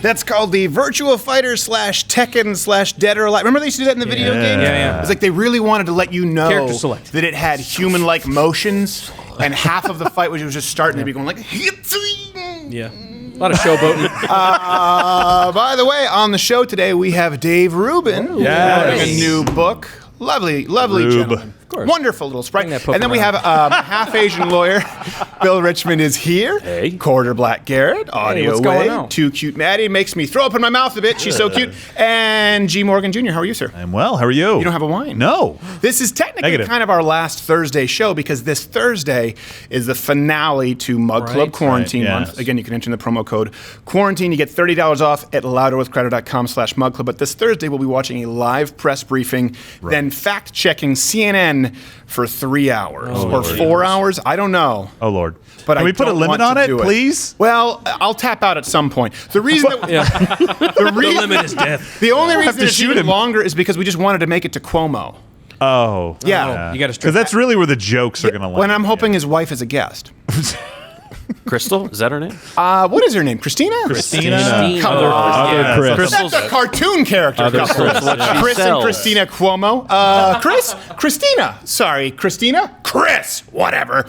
That's called the Virtua Fighter / Tekken / Dead or Alive. Remember they used to do that in the video game? Yeah. It's like they really wanted to let you know Character select. that it had human-like motions, and half of the fight was just starting to be going like... Yeah. A lot of showboating. By the way, on the show today, we have Dave Rubin. Writing a new book. Lovely gentleman. Of course. Wonderful little sprite. And then we have half-Asian lawyer. Bill Richmond is here. Hey. Quarter Black Garrett. Audio what's going Way. on? Too Cute Maddie. Makes me throw up in my mouth a bit. She's so cute. And G. Morgan Jr. How are you, sir? I'm well. How are you? You don't have a wine? No. This is technically kind of our last Thursday show because this Thursday is the finale to Mug Club Quarantine Month. Again, you can enter in the promo code Quarantine. You get $30 off at louderwithcrowder.com/mugclub. But this Thursday, we'll be watching a live press briefing, then fact-checking CNN for 3 hours or 4 hours. I don't know. Oh, Lord. But Can we put a limit on it, please? Well, I'll tap out at some point. The reason that The limit is death. the only reason to it's shoot even him. longer is because we just wanted to make it to Cuomo. Oh. Yeah. You got to Because that's really where the jokes are going to land. When I'm hoping his wife is a guest. Crystal? Is that her name? What is her name? Christina? Christina. Other Chris. Crystal's That's a cartoon character. Chris and Christina Cuomo. Chris? Christina. Sorry, Christina? Chris. Whatever.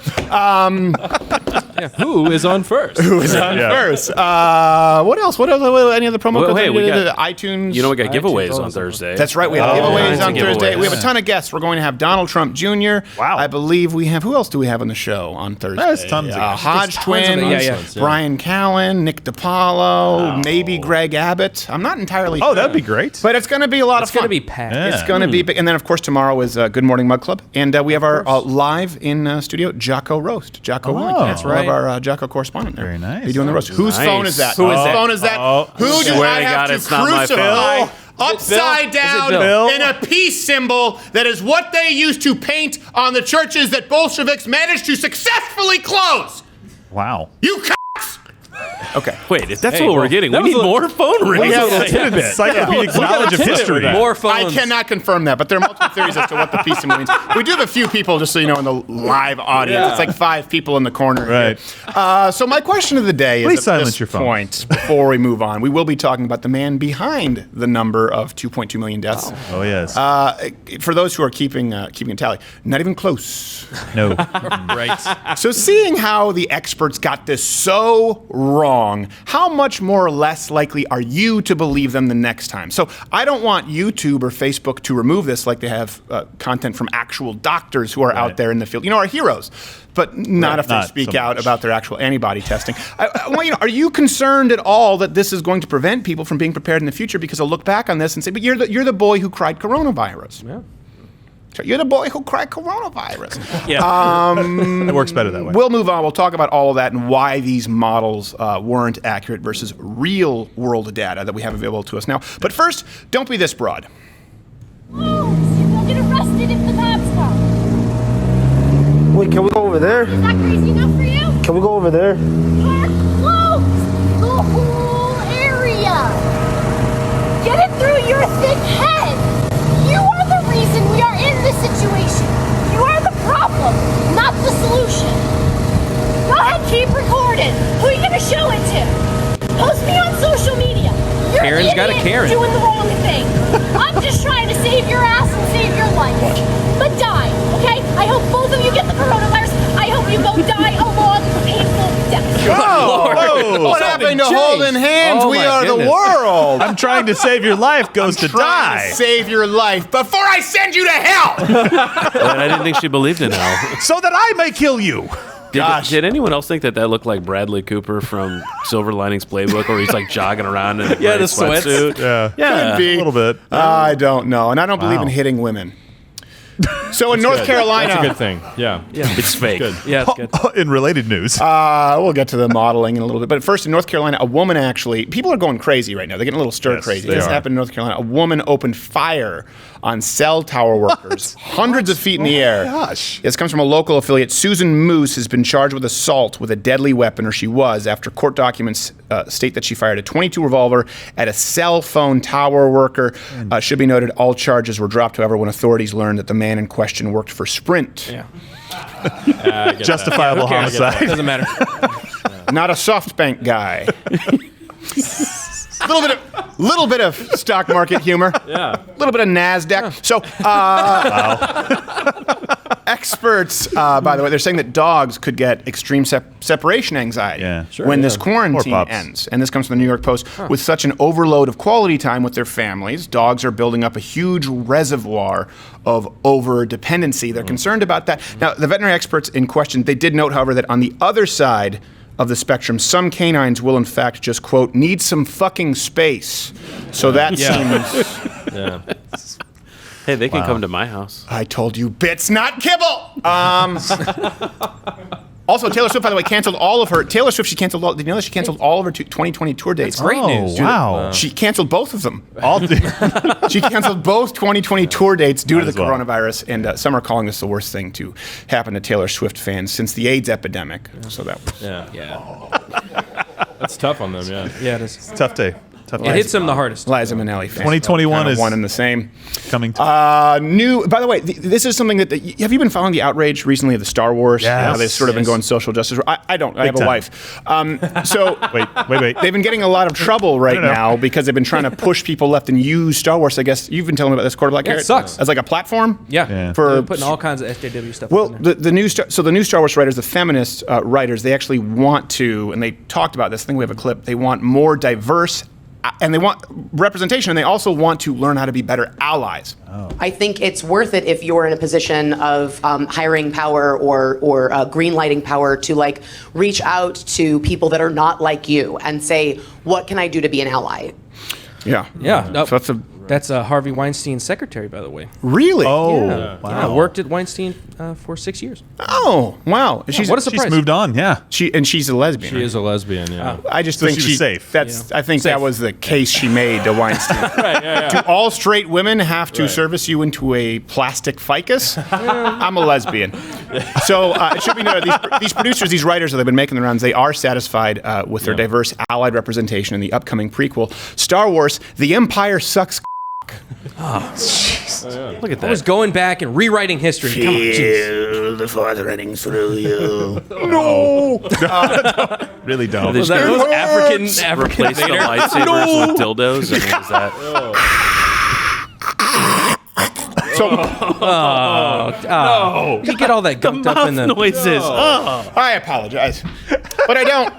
Who is on first? Who is on first? What else? What any other promo codes? Hey, we got iTunes. You know, we got giveaways on Thursday. That's right. We have giveaways on Thursday. giveaways. We have a ton of guests. We're going to have Donald Trump Jr. Wow. I believe we have. Who else do we have on the show on Thursday? There's tons of guests. Hodge twins. Brian Callen, Nick DiPaolo, maybe Greg Abbott. I'm not entirely sure. Oh, that'd be great. But it's going to be a lot of fun. It's going to be packed. Yeah. It's going to be big. And then, of course, tomorrow is Good Morning Mug Club. And we have our live in studio, Jocko Roast. Jocko Willington. That's right. We have our Jocko correspondent there. Very nice. He's doing the roast. Whose phone is that? Who is that? phone is that? Who do Swear I to have God, to it's not my crucify phone. upside down Bill? in a peace symbol that is what they used to paint on the churches that Bolsheviks managed to successfully close? Wow. You cocks! Okay. Wait, if that's what we're getting, we need more phone rings. Encyclopedic knowledge of history. More phones. I cannot confirm that, but there are multiple theories as to what the peace symbol means. We do have a few people, just so you know, in the live audience. It's like 5 people in the corner. Right. Here. So my question of the day Please is at silence this your phone. point, before we move on, we will be talking about the man behind the number of 2.2 million deaths. Oh, yes. For those who are keeping a tally, not even close. No. Right. So seeing how the experts got this so wrong, how much more or less likely are you to believe them the next time? So I don't want YouTube or Facebook to remove this like they have content from actual doctors who are out there in the field. You know, our heroes. But not if they speak out about their actual antibody testing. Are you concerned at all that this is going to prevent people from being prepared in the future because they'll look back on this and say, but you're the boy who cried coronavirus. Yeah. You're the boy who cried coronavirus. It works better that way. We'll move on. We'll talk about all of that and why these models weren't accurate versus real world data that we have available to us now. But first, don't be this broad. We'll get arrested if the cops come. Wait, can we go over there? Is that crazy enough for you? Can we go over there? Park closed the whole area. Get it through your thick head. You are the reason we are in this situation. You are the problem, not the solution. Go ahead, keep recording. Who are you going to show it to? Post me on social media. You're Karen's an got a idiot Karen. doing the wrong thing. I'm just trying to save your ass and save your life. But die, okay? I hope both of you get the coronavirus. I hope you both die a long, painful death. Whoa! What happened to holding hands? We are the world. I'm trying to save your life goes to Trying die. to save your life before I send you to hell. I didn't think she believed in hell. So that I may kill you. Did anyone else think that looked like Bradley Cooper from Silver Linings Playbook, where he's like jogging around in a gray the sweats. sweatsuit? Yeah. Could be. A little bit. I don't know, and I don't believe in hitting women. So in North Carolina, That's a good thing. Yeah. It's fake. Yeah, it's good. In related news. we'll get to the modeling in a little bit. But first, in North Carolina, a woman actually, people are going crazy right now. They're getting a little stir crazy. they This are. happened in North Carolina. A woman opened fire on cell tower workers, hundreds of feet in the air. Gosh. This comes from a local affiliate. Susan Moose has been charged with assault with a deadly weapon, or she was, after court documents state that she fired a .22 revolver at a cell phone tower worker. Should be noted, all charges were dropped, however, when authorities learned that the man in question worked for Sprint. Yeah. Justifiable homicide. Doesn't matter. Not a SoftBank guy. little bit of stock market humor. Yeah. A little bit of NASDAQ. So, experts, by the way, they're saying that dogs could get extreme separation anxiety when this quarantine ends. And this comes from the New York Post. With such an overload of quality time with their families, dogs are building up a huge reservoir of over-dependency. They're concerned about that. Now, the veterinary experts in question, they did note, however, that on the other side of the spectrum, some canines will in fact just, quote, need some fucking space. So that seems... Yeah. Hey, they can come to my house. I told you bits, not kibble! Also, Taylor Swift, by the way, canceled all of her... Taylor Swift, she canceled all... Did you know that she canceled all of her 2020 tour dates? That's great news. Oh, wow. She canceled both of them. All She canceled both 2020 tour dates due to the as well. coronavirus, and some are calling this the worst thing to happen to Taylor Swift fans since the AIDS epidemic. So that was... Yeah. That's tough on them, yeah. Yeah, it is. tough day. Tough It day. hits them the hardest. Liza Minnelli fans. 2021 kind of is one and the same. coming to New. By the way, this is something that have you been following the outrage recently of the Star Wars? Yes. How they've sort of been going social justice. I don't. I have time. a wife. So wait. they've been getting a lot of trouble right No. now because they've been trying to push people left and use Star Wars. I guess you've been telling me about this, Quarterback. Yeah, it sucks. As like a platform. Yeah. For They're putting all kinds of SJW stuff well, in there. the new Star Wars writers, the feminist writers, they actually want to, and they talked about this. I think we have a clip. They want more diverse, and they want representation, and they also want to learn how to be better allies. I think it's worth it if you're in a position of hiring power or green lighting power to like reach out to people that are not like you and say, what can I do to be an ally? Yeah. Yeah. No, So that's Harvey Weinstein's secretary, by the way. really. Yeah. wow. Yeah, worked at Weinstein for 6 years. Oh, wow. She's what a surprise. She's moved on. Yeah. she's a lesbian. She is a lesbian, yeah. I just So think she was safe. That's. I think that was the case she made to Weinstein. Do all straight women have to service you into a plastic ficus? I'm a lesbian. So it should be noted, these producers, these writers that have been making the rounds, they are satisfied with their diverse allied representation in the upcoming prequel, Star Wars: The Empire Sucks. Look at I was that. going back and rewriting history. Come on, jeez. Feel the force running through you. Really don't. They just That was African replace the Vader. lightsabers with dildos. I mean, is that? You get all that gunked up in the... noises. I apologize, but I don't.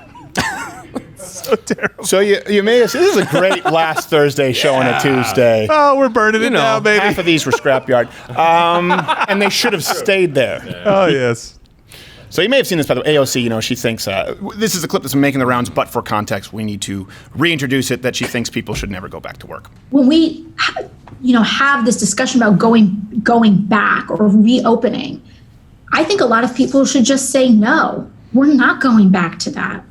So terrible. So you may have seen, this is a great last Thursday show on a Tuesday. Oh, we're burning it now, baby. Half of these were scrapyard, and they should have stayed there. Oh, yes. So you may have seen this, by the way. AOC, she thinks this is a clip that's making the rounds, but for context, we need to reintroduce it. That she thinks people should never go back to work. When we, have this discussion about going back or reopening, I think a lot of people should just say no. We're not going back to that.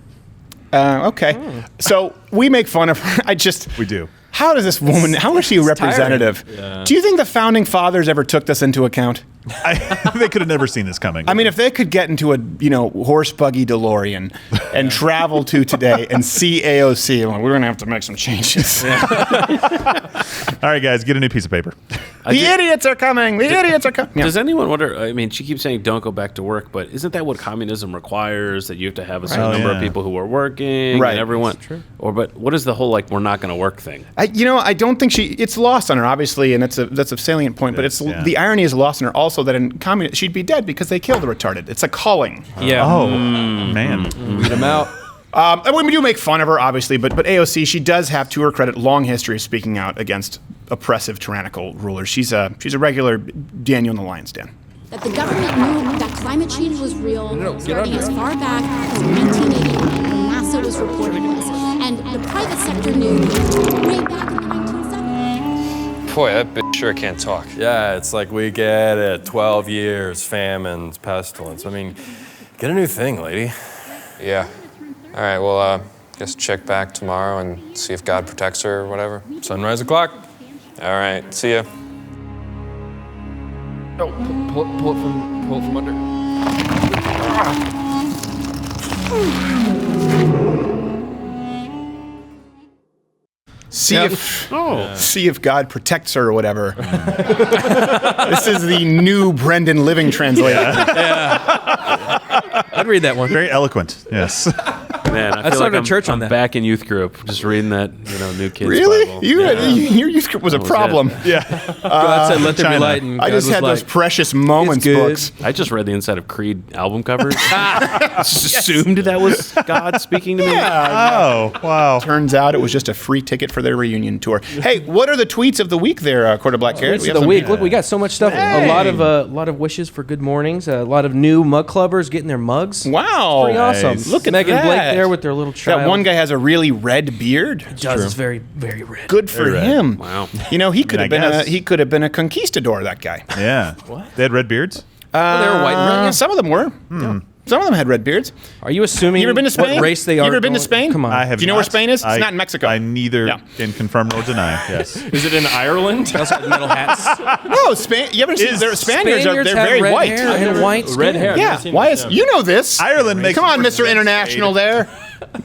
Okay. So we make fun of her. We do. How does this woman, how is she a representative? Do you think the founding fathers ever took this into account? They could have never seen this coming. I mean, if they could get into a, horse buggy DeLorean and travel to today and see AOC, we're going to have to make some changes. All right, guys, get a new piece of paper. Idiots are coming. The idiots are coming. Does anyone wonder? I mean, she keeps saying don't go back to work, but isn't that what communism requires? That you have to have a certain number of people who are working, Right. And everyone. That's true. But what is the whole we're not going to work thing? I don't think it's lost on her, obviously, and that's a salient point. But the irony is lost on her also that in communism she'd be dead because they killed the retarded. It's a calling. Yeah. Oh, man. Beat them out. And we do make fun of her, obviously, but AOC, she does have, to her credit, long history of speaking out against oppressive, tyrannical rulers. She's a regular Daniel in the Lion's Den. That the government knew that climate change was real starting as far back as 1989 when NASA was reporting this. And the private sector knew way back in the 1970s. Boy, that bitch sure can't talk. Yeah, it's like we get it. 12 years, famines, pestilence. I mean, get a new thing, lady. Yeah. All right, well, guess check back tomorrow and see if God protects her or whatever. Sunrise o'clock. All right, see ya. No, pull it from under. See if God protects her or whatever. This is the new Brendan Living translation. I'd read that one. Very eloquent, yes. Man, I feel started like a church on I'm that. back in youth group, just reading that, New Kids Really? Bible. Your youth group was a was problem. it? Yeah. God said, "Let there be China. light," and I God just was had like, those precious moments good. books. I just read the inside of Creed album covers. Just assumed that was God speaking to me. Oh, wow. Turns out it was just a free ticket for their reunion tour. Hey, what are the tweets of the week there, Quarter Black Carrot? Tweets of the week. Look, we got so much stuff. A lot of wishes for good mornings. A lot of new mug clubbers getting their mugs. Wow. Pretty awesome. Look at Megan that. Blake there with their little child. That one guy has a really red beard. It's very, very red. Good for Very red. him. Wow. He could I have been guess. he could have been a conquistador, that guy. Yeah. What? They had red beards? They were white and red. Yeah, some of them were. Yeah. Some of them had red beards. Are you assuming You ever been to Spain? what race they You are? ever been to going- Spain? Come on. I have Do you know where Spain is? It's not in Mexico. I neither Yeah. can confirm nor deny. Yes. Is it in Ireland? They also have metal hats. No, Spain. You ever seen? They're Spaniards. They're have very red white. hair and white skin. Red hair. Yeah. Why is you know this? Ireland makes Come on, more Mr. sense, International. Wade. There.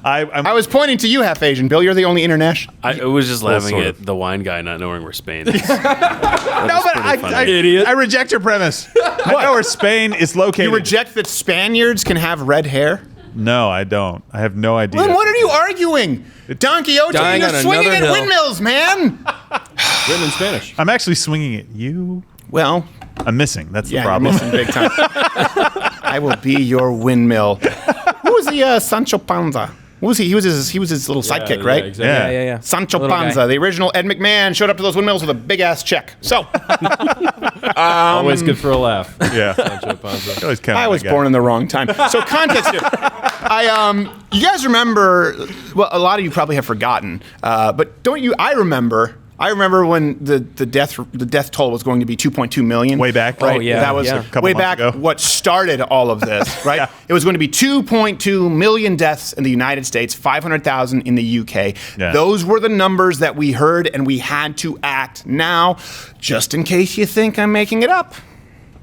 I'm I was pointing to you, half Asian Bill. You're the only international. I was just laughing sort at of. the wine guy not knowing where Spain is. No, but I reject your premise. I know where Spain is located. You reject that Spaniards can have red hair? No, I don't. I have no idea. Then what are you arguing? Don Quixote, Dying you're on swinging another at hill. windmills, man. Written in Spanish. I'm actually swinging at you. Well, I'm missing. That's the yeah, problem. you're missing big time. I will be your windmill. Who was the Sancho Panza? What was he? He was his little sidekick, right? Yeah, exactly. Yeah. Sancho Little Panza, guy. the original Ed McMahon, showed up to those windmills with a big ass check. So Always good for a laugh. Yeah. Sancho Panza. Always count I on was that guy. born in the wrong time. So context here. You guys remember? Well, a lot of you probably have forgotten, but don't you? I remember when the death toll was going to be 2.2 million. Way back. right? Oh, yeah, that was yeah. A couple way months back. ago. What started all of this, right? Yeah. It was going to be 2.2 million deaths in the United States, 500,000 in the UK. Yeah. Those were the numbers that we heard, and we had to act now. Just in case you think I'm making it up.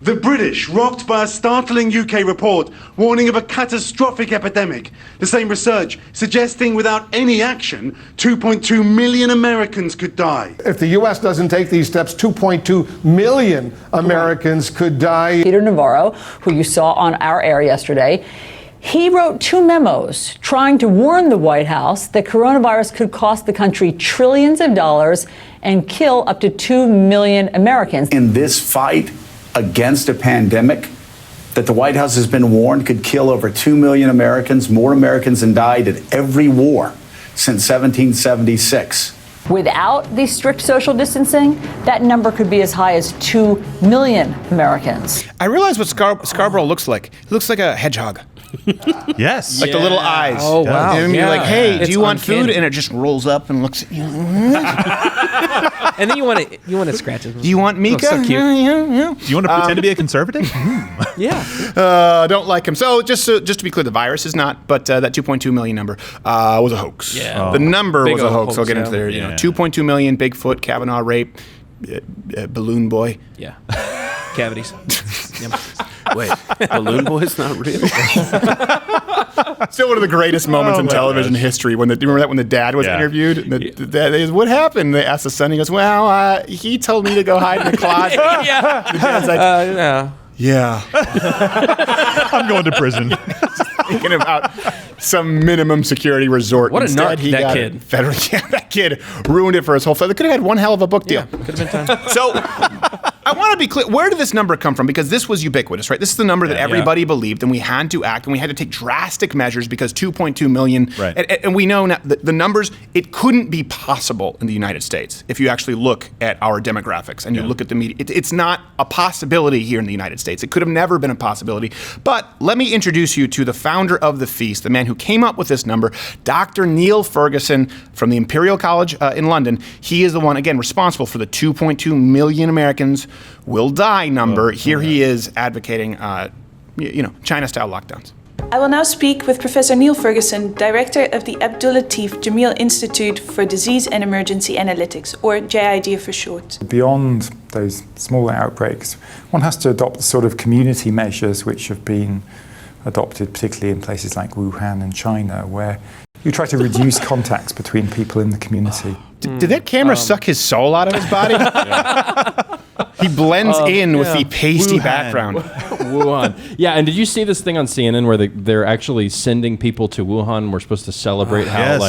The British, rocked by a startling UK report warning of a catastrophic epidemic. The same research suggesting without any action, 2.2 million Americans could die. If the U.S. doesn't take these steps, 2.2 million Americans could die. Peter Navarro, who you saw on Our Air yesterday, he wrote 2 memos trying to warn the White House that coronavirus could cost the country trillions of dollars and kill up to 2 million Americans. In this fight against a pandemic that the White House has been warned could kill over 2 million Americans, more Americans than died in every war since 1776. Without the strict social distancing, that number could be as high as 2 million Americans. I realize what Scarborough looks like. He looks like a hedgehog. Yes. Like the little eyes. Oh, wow. And you're Yeah. like, hey, It's do you want uncanny. food? And it just rolls up and looks at you. And then you want to scratch it. Do you want Mika? so cute. Yeah. Do you want to pretend to be a conservative? Yeah. Don't like him. So just to be clear, the virus is not, but that 2.2 million number was a hoax. Yeah. The number Big was a old hoax. I'll hoax, get into yeah. there. Yeah. 2.2 million, Bigfoot, Kavanaugh rape, Balloon Boy. Yeah. Cavities. Yep. Wait, Balloon Boy's not real? Still one of the greatest moments in my television gosh. history. Do you remember that when the dad was Yeah. interviewed? And the dad goes, what happened? They asked the son. He goes, well, he told me to go hide in the closet. Yeah. The dad's like, Yeah. yeah. I'm going to prison. Thinking about some minimum security resort. What a Instead, narc, that got kid. it federal. Yeah, that kid ruined it for his whole family. They could have had one hell of a book deal. Could have been time. So I want to be clear. Where did this number come from? Because this was ubiquitous, right? This is the number that everybody believed, and we had to act, and we had to take drastic measures because 2.2 million. Right. And we know now the numbers, it couldn't be possible in the United States if you actually look at our demographics and you look at the media. It's not a possibility here in the United States. It could have never been a possibility. But let me introduce you to the founder of the feast, the man who came up with this number, Dr. Neil Ferguson from the Imperial College in London. He is the one, again, responsible for the 2.2 million Americans will die number. Here he is advocating, China-style lockdowns. I will now speak with Professor Neil Ferguson, Director of the Abdul Latif Jameel Institute for Disease and Emergency Analytics, or JID for short. Beyond those smaller outbreaks, one has to adopt the sort of community measures which have been adopted, particularly in places like Wuhan and China, where you try to reduce contacts between people in the community. Did that camera suck his soul out of his body? He blends in with the pasty background. Wuhan. Yeah, and did you see this thing on CNN where they're actually sending people to Wuhan? We're supposed to celebrate how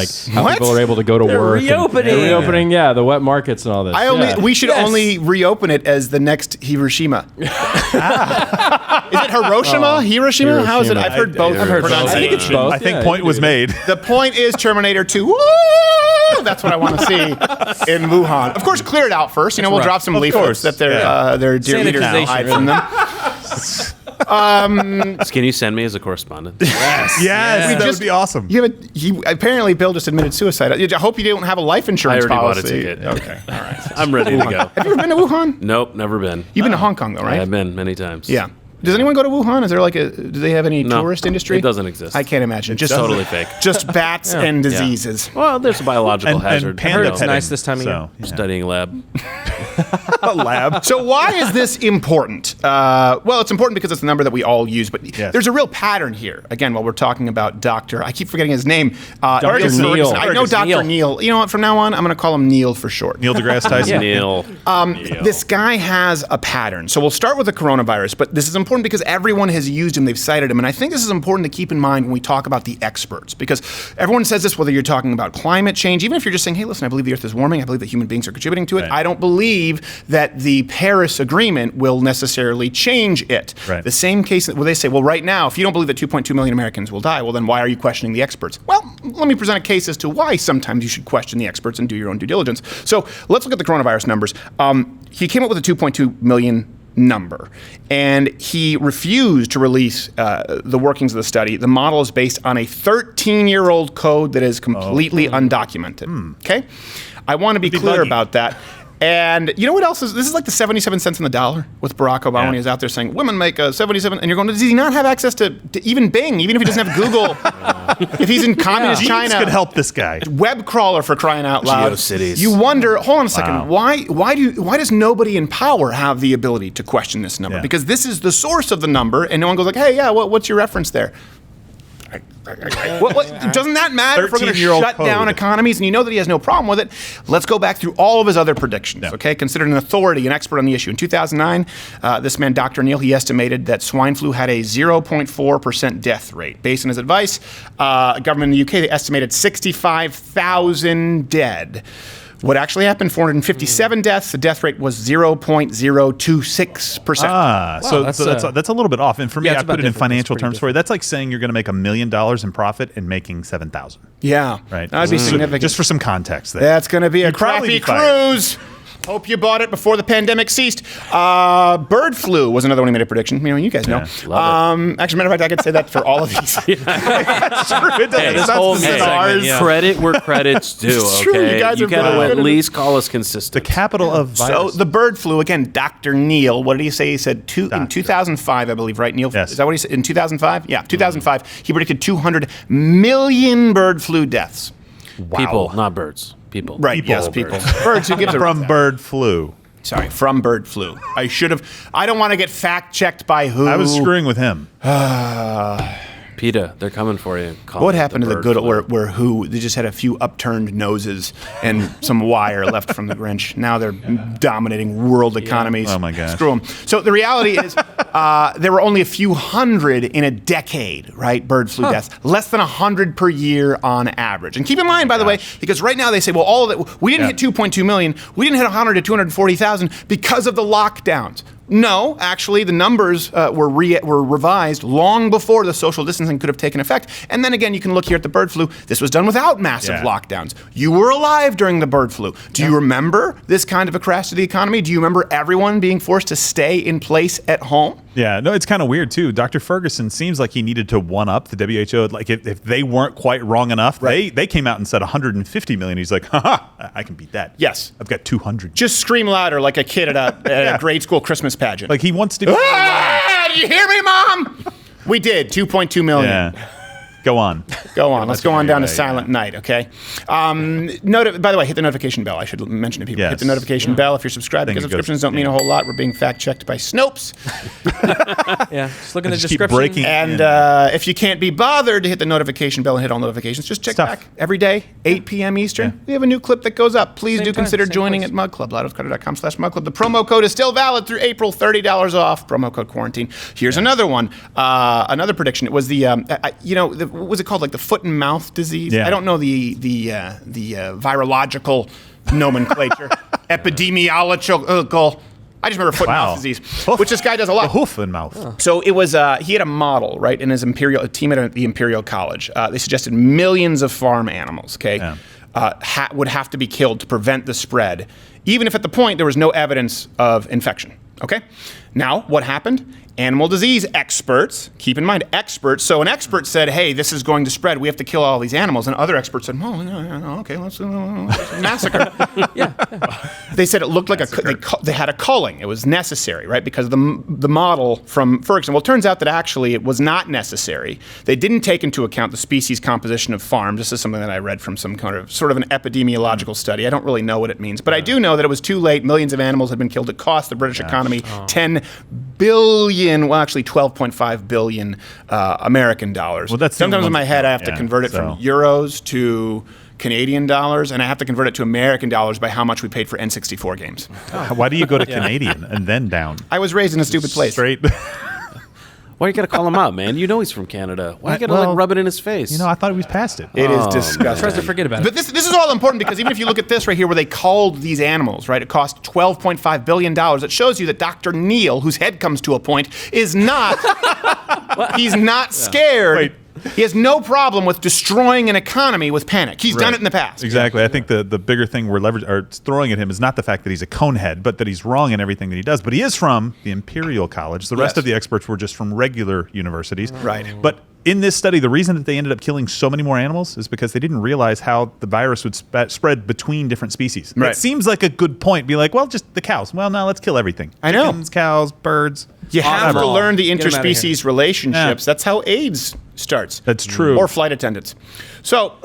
people are able to go to work. Reopening, the wet markets and all this. We should only reopen it as the next Hiroshima. Is it Hiroshima? Hiroshima? How is it? I've heard both. I think it's both. I think point was made. The point is Terminator 2. Woo! That's what I want to see in Wuhan. Of course, clear it out first. We'll drop some leaflets that their dear leaders hide from them. Can you send me as a correspondent? Yes, that would be awesome. Apparently, Bill just admitted suicide. I hope you don't have a life insurance policy. I already bought a ticket. Okay, all right. I'm ready to go. Have you ever been to Wuhan? Nope, never been. You've been to Hong Kong, though, right? I've been many times. Yeah. Does anyone go to Wuhan? Is there do they have any tourist industry? It doesn't exist. I can't imagine. Just totally fake. Just bats and diseases. Well, there's a biological hazard. And panda it's nice this time of year. Studying lab. Lab. So why is this important? Well, it's important because it's the number that we all use, but there's a real pattern here. Again, while we're talking about Dr. I keep forgetting his name. Dr. Neil. I know Dr. Neil. You know what? From now on, I'm going to call him Neil for short. Neil deGrasse Tyson. Neil. This guy has a pattern. So we'll start with the coronavirus, but this is important because everyone has used him. They've cited him. And I think this is important to keep in mind when we talk about the experts, because everyone says this, whether you're talking about climate change, even if you're just saying, hey, listen, I believe the earth is warming. I believe that human beings are contributing to it. Right. I don't believe that the Paris Agreement will necessarily change it. Right. The same case where they say, well, right now, if you don't believe that 2.2 million Americans will die, well, then why are you questioning the experts? Well, let me present a case as to why sometimes you should question the experts and do your own due diligence. So let's look at the coronavirus numbers. He came up with a 2.2 million number, and he refused to release the workings of the study. The model is based on a 13-year-old code that is completely undocumented. Okay? I want to be clear about that. And you know what else is? This is like the 77 cents on the dollar with Barack Obama when he was out there saying, women make 77, and you're going, does he not have access to even Bing, even if he doesn't have Google? If he's in communist China. Could help this guy. Web crawler, for crying out loud. GeoCities. You wonder, hold on a second, why does nobody in power have the ability to question this number? Because this is the source of the number, and no one goes like, hey, what's your reference there? Doesn't that matter if we're going to shut down economies? And you know that he has no problem with it. Let's go back through all of his other predictions, okay? Considered an authority, an expert on the issue. In 2009, this man, Dr. Neil, he estimated that swine flu had a 0.4% death rate. Based on his advice, government in the UK, they estimated 65,000 dead. What actually happened, 457 deaths. The death rate was 0.026%. So that's a little bit off. And for me, I put it in financial terms for you. That's like saying you're going to make $1 million in profit and making 7,000. Yeah. Right. That would be significant. Just for some context there. That's going to be a crappy cruise. Hope you bought it before the pandemic ceased. Bird flu was another one he made a prediction. You guys know. Actually, matter of fact, I could say that for all of these. That's true. Credit where credit's due. It's true. You guys you got to at least call us consistent. The capital of virus. So the bird flu, again, Dr. Neil, what did he say? He said in 2005, I believe, right, Neil? Yes. Is that what he said? In 2005? Yeah, 2005. He predicted 200 million bird flu deaths. Wow. People, not birds. People. Right, yes, people. Birds, who gives a from bird flu. Sorry, from bird flu. I don't want to get fact-checked by who. I was screwing with him. PETA, they're coming for you. What happened to the good where who? They just had a few upturned noses and some wire left from the Grinch. Now they're dominating world economies. Oh my gosh. Screw them. So the reality is there were only a few hundred in a decade, right? Bird flu deaths. Less than 100 per year on average. And keep in mind, by the way, because right now they say, well, all of it, we didn't hit 2.2 million. We didn't hit 100 to 240,000 because of the lockdowns. No, actually, the numbers were revised long before the social distancing could have taken effect. And then again, you can look here at the bird flu. This was done without massive lockdowns. You were alive during the bird flu. Do you remember this kind of a crash to the economy? Do you remember everyone being forced to stay in place at home? Yeah, no, it's kind of weird, too. Dr. Ferguson seems like he needed to one-up the WHO. Like, if they weren't quite wrong enough, they came out and said 150 million. He's like, I can beat that. Yes. I've got 200. Just scream louder like a kid at a grade school Christmas pageant. Like, he wants to... Did you hear me, Mom? We did, 2.2 million. Yeah. Go on. Go on. Let's go on down to Silent Night, okay? By the way, hit the notification bell. I should mention to people. Yes. Hit the notification bell if you're subscribed, because subscriptions don't mean a whole lot. We're being fact-checked by Snopes. Yeah, just look in the just keep description. breaking And if you can't be bothered to hit the notification bell and hit all notifications, just check back every day, 8 p.m. Eastern. We have a new clip that goes up. Please do consider joining at Mug Club, loudoscarter.com/mugclub. The promo code is still valid through April, $30 off. Promo code quarantine. Here's another one. Another prediction. It was the, what was it called? Like the foot and mouth disease? Yeah. I don't know the virological nomenclature. Epidemiological. I just remember foot and mouth disease, which this guy does a lot. The hoof and mouth. So it was, he had a model, right, in his team at the Imperial College. They suggested millions of farm animals, okay, would have to be killed to prevent the spread, even if at the point there was no evidence of infection, okay? Now, what happened? Animal disease experts, keep in mind, experts. So an expert said, hey, this is going to spread. We have to kill all these animals. And other experts said, okay, let's massacre. They said it looked like they had a culling. It was necessary, right? Because the model from Ferguson, well, it turns out that actually it was not necessary. They didn't take into account the species composition of farms. This is something that I read from some kind of sort of an epidemiological study. I don't really know what it means, but I do know that it was too late. Millions of animals had been killed. It cost the British economy $10 billion. Well, actually, 12.5 billion American dollars. Well, that's sometimes in my head I have to convert it from euros to Canadian dollars, and I have to convert it to American dollars by how much we paid for N64 games. Why do you go to Canadian and then down? I was raised in a stupid place. Straight. Why you gotta call him out, man? You know he's from Canada. Why you gotta rub it in his face? I thought he was past it. It is disgusting. Tries to forget about it. But this is all important because even if you look at this right here where they culled these animals, right, it cost $12.5 billion. It shows you that Dr. Neil, whose head comes to a point, is not, he's not scared. Wait. He has no problem with destroying an economy with panic. He's done it in the past. Exactly. I think the bigger thing we're throwing at him is not the fact that he's a conehead, but that he's wrong in everything that he does. But he is from the Imperial College. The rest of the experts were just from regular universities. Right. But in this study, the reason that they ended up killing so many more animals is because they didn't realize how the virus would spread between different species. Right. It seems like a good point. Be like, well, just the cows. Well, no, let's kill everything. I know. Chickens, cows, birds. You have to learn the Get 'em outta interspecies relationships. That's how AIDS starts. That's true. Or flight attendants. So,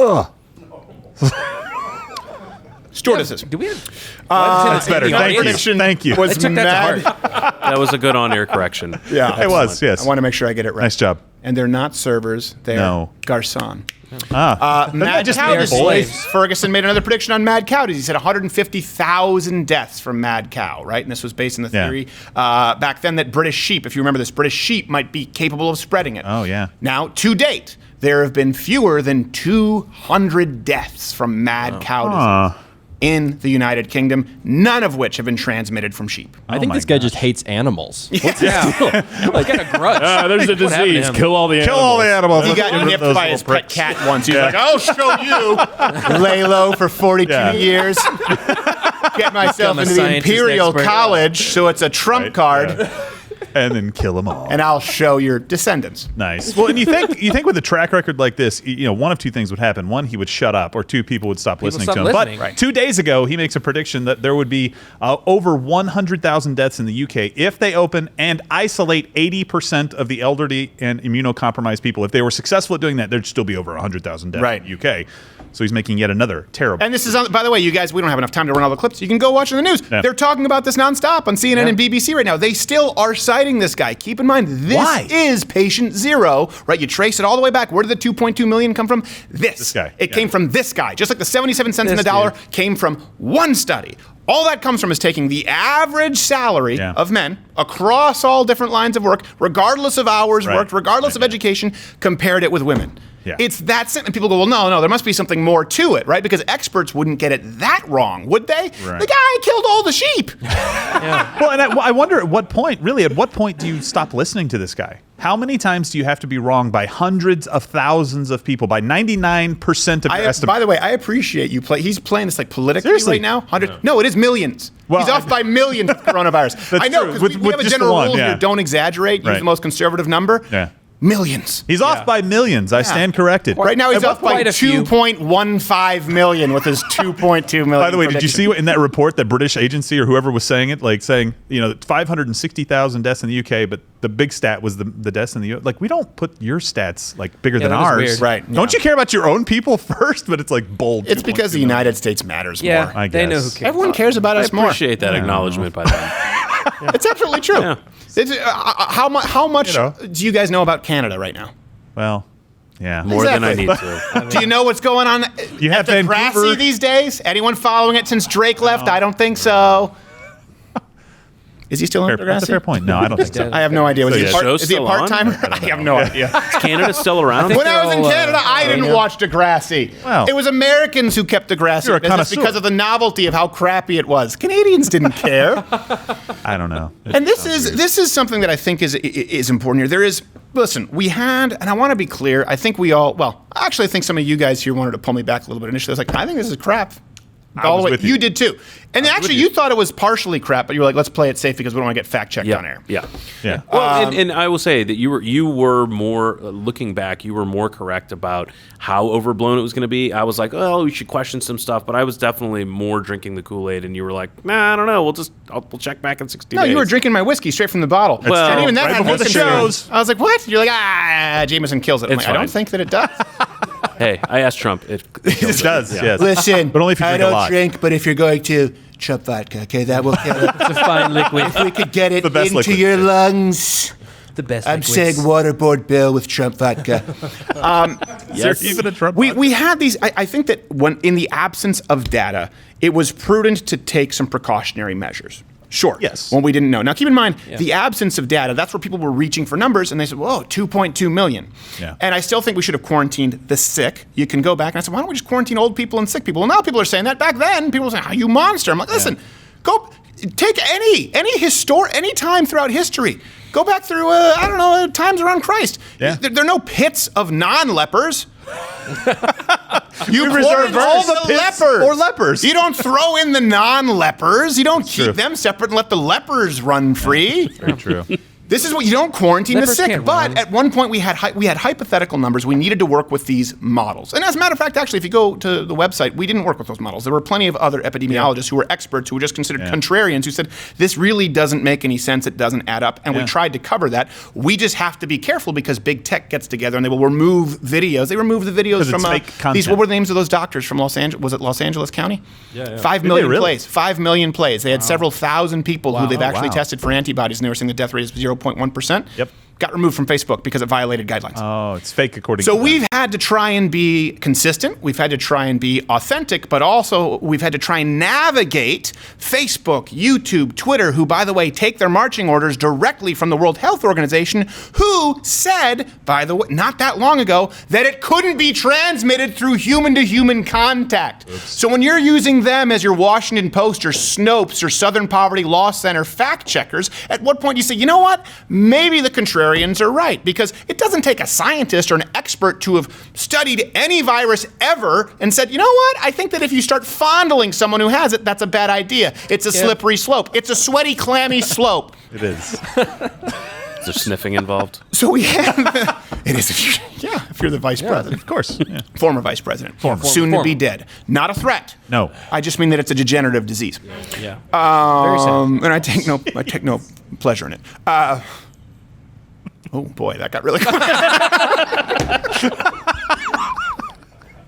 stewardesses. Do we have... That's better. Thank you. Was I took that to mad. That was a good on-air correction. Yeah, It was, yes. I want to make sure I get it right. Nice job. And they're not servers. They're garçon. Mad Just cow disease. Ferguson made another prediction on mad cow disease. He said 150,000 deaths from mad cow, right? And this was based on the theory back then that British sheep, if you remember this, British sheep might be capable of spreading it. Oh, yeah. Now, to date, there have been fewer than 200 deaths from mad cow disease in the United Kingdom, none of which have been transmitted from sheep. I think this guy just hates animals. What's his deal? Like, got a grudge. There's a disease. Kill all the animals. Kill all the animals. He got nipped by his pet cat once. He's like, I'll show you. Lay low for 42 years. Get myself into the Imperial College, so it's a trump card. And then kill them all. And I'll show your descendants. Nice. Well, and you think with a track record like this, one of two things would happen. One, he would shut up, or two, people would stop listening to him. But 2 days ago, he makes a prediction that there would be over 100,000 deaths in the UK if they open and isolate 80% of the elderly and immunocompromised people. If they were successful at doing that, there'd still be over 100,000 deaths in the UK. So he's making yet another terrible. And this is, by the way, you guys, we don't have enough time to run all the clips. You can go watch in the news. Yeah. They're talking about this nonstop on CNN and BBC right now. They still are citing this guy. Keep in mind, this is patient zero, right? You trace it all the way back. Where did the 2.2 million come from? This guy. It came from this guy. Just like the 77 cents in the dollar came from one study. All that comes from is taking the average salary of men across all different lines of work, regardless of hours worked, regardless of education, compared it with women. Yeah. It's that simple. And people go, well, no, there must be something more to it, right? Because experts wouldn't get it that wrong, would they? Right. The guy killed all the sheep. Well, and I wonder at what point do you stop listening to this guy? How many times do you have to be wrong by hundreds of thousands of people, by 99% of your estimate? By the way, I appreciate you play. He's playing this like politically right now. No, it is millions. Well, he's off by millions with coronavirus. I know, because we have a general rule here. Don't exaggerate. Use the most conservative number. Yeah. millions. He's off by millions. I stand corrected. Right now he's off by quite a few. 2.15 million with his 2.2 million. By the way, did you prediction. see in that report that British agency or whoever was saying it, like saying, 560,000 deaths in the UK, but the big stat was the deaths in the US. Like, we don't put your stats like bigger than that was ours. weird. Right. Don't you care about your own people first? But it's like bold. It's because the United States matters more. I they know guess. who cares. Everyone cares about I us more. appreciate that acknowledgement by them. It's absolutely true. Yeah. It's, how much do you guys know about Canada right now? Well, yeah. More than I need to. Do you know what's going on You have at Vancouver. Degrassi these days? Anyone following it since Drake left? I don't think so. Is he still on Degrassi? That's a fair point. No, I don't think so. I have no idea. So Is he the a show's is he a still on? part-timer? I have no idea. Is Canada still around? When I was in Canada, I didn't know. watch Degrassi. Well, it was Americans who kept Degrassi you're a business connoisseur. because of the novelty of how crappy it was. Canadians didn't care. I don't know. And this is something that I think is important here. There is, listen, we had, and I want to be clear, I think we all, well, actually I think some of you guys here wanted to pull me back a little bit initially. I was like, I think this is crap. All the way. with you. You did too. And actually, you thought it was partially crap, but you were like, let's play it safe because we don't want to get fact checked on air. Yeah. Yeah. Well, and I will say that you were more looking back. You were more correct about how overblown it was going to be. I was like, oh, we should question some stuff, but I was definitely more drinking the Kool-Aid, and you were like, nah, I don't know. We'll check back in 60 days. No, you were drinking my whiskey straight from the bottle. Well, and even that right had before the nothing to do. shows. I was like, what? You're like, Jameson kills it. I'm It's like, I don't fine. think that it does. Hey, I asked Trump. It It does, yes. Listen, But only if you I drink a don't lot. drink, but if you're going to Trump vodka, okay, that will kill it. It's a fine liquid. If we could get it The best into liquid. your lungs. The best. I'm liquids. saying waterboard bill with Trump vodka. Is there even a Trump? We had these. I think that when in the absence of data, it was prudent to take some precautionary measures. Sure. Yes. When we didn't know. Now, keep in mind, the absence of data, that's where people were reaching for numbers, and they said, whoa, 2.2 million. Yeah. And I still think we should have quarantined the sick. You can go back, and I said, why don't we just quarantine old people and sick people? Well, now people are saying that. Back then, people were saying, you monster. I'm like, listen, go take any time throughout history. Go back through, times around Christ. Yeah. There are no pits of non-lepers. You reserve quarantine all the pits lepers. or lepers. You don't throw in the non-lepers. You don't keep true. them separate and let the lepers run free. Very true. This is what you don't quarantine Lepers the sick. can't But run. at one point we had hypothetical numbers. We needed to work with these models. And as a matter of fact, actually, if you go to the website, we didn't work with those models. There were plenty of other epidemiologists who were experts who were just considered contrarians who said this really doesn't make any sense. It doesn't add up. And we tried to cover that. We just have to be careful because big tech gets together and they will remove videos. They removed the videos from fake these. content. What were the names of those doctors from Los Angeles? Was it Los Angeles County? Yeah. 5 Did million they really? plays. 5 million plays. They had several thousand people who they've actually wow. tested for antibodies, and they were saying the death rate is 0.1%. Yep. Got removed from Facebook because it violated guidelines. Oh, it's fake according So to we've had to try and be consistent. We've had to try and be authentic, but also we've had to try and navigate Facebook, YouTube, Twitter, who, by the way, take their marching orders directly from the World Health Organization, who said, by the way, not that long ago, that it couldn't be transmitted through human-to-human contact. So when you're using them as your Washington Post or Snopes or Southern Poverty Law Center fact checkers, at what point do you say, you know what? Maybe the contrarians are right, because it doesn't take a scientist or an expert to have studied any virus ever and said, you know what? I think that if you start fondling someone who has it, that's a bad idea. It's a slippery slope. It's a sweaty, clammy slope. It is. Is there sniffing involved? So we have, it is, if you're the vice president. Of course. Yeah. Former vice president. Soon to be dead. Not a threat. No. I just mean that it's a degenerative disease. Yeah. Very sad. And I take no pleasure in it. Oh boy, that got really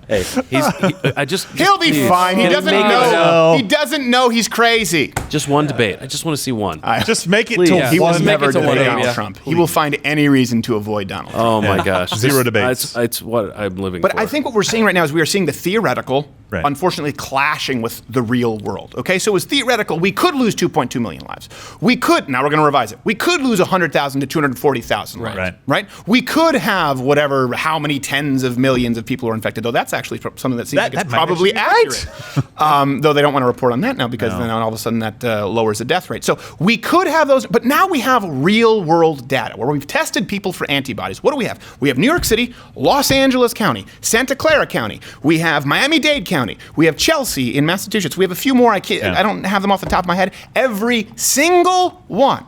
Hey, he'll be fine. He doesn't know. He doesn't know he's crazy. Just one debate. I just want to see one. Just make it Please. till Yeah. He will one. never it to debate one, Donald yeah. Trump. He will find any reason to avoid Donald Trump. Oh my gosh. Zero debates. It's what I'm living But for. I think what we're seeing right now is we are seeing the theoretical, Right. unfortunately, clashing with the real world. Okay, so it's theoretical. We could lose 2.2 million lives. We could, now we're going to revise it. We could lose 100,000 to 240,000 lives. Right. We could have how many tens of millions of people are infected, though that's actually something that seems like it's that might probably actually accurate. Though they don't want to report on that now because then all of a sudden that lowers the death rate. So we could have those, but now we have real world data where we've tested people for antibodies. What do we have? We have New York City, Los Angeles County, Santa Clara County. We have Miami-Dade County. We have Chelsea in Massachusetts. We have a few more. I don't have them off the top of my head. Every single one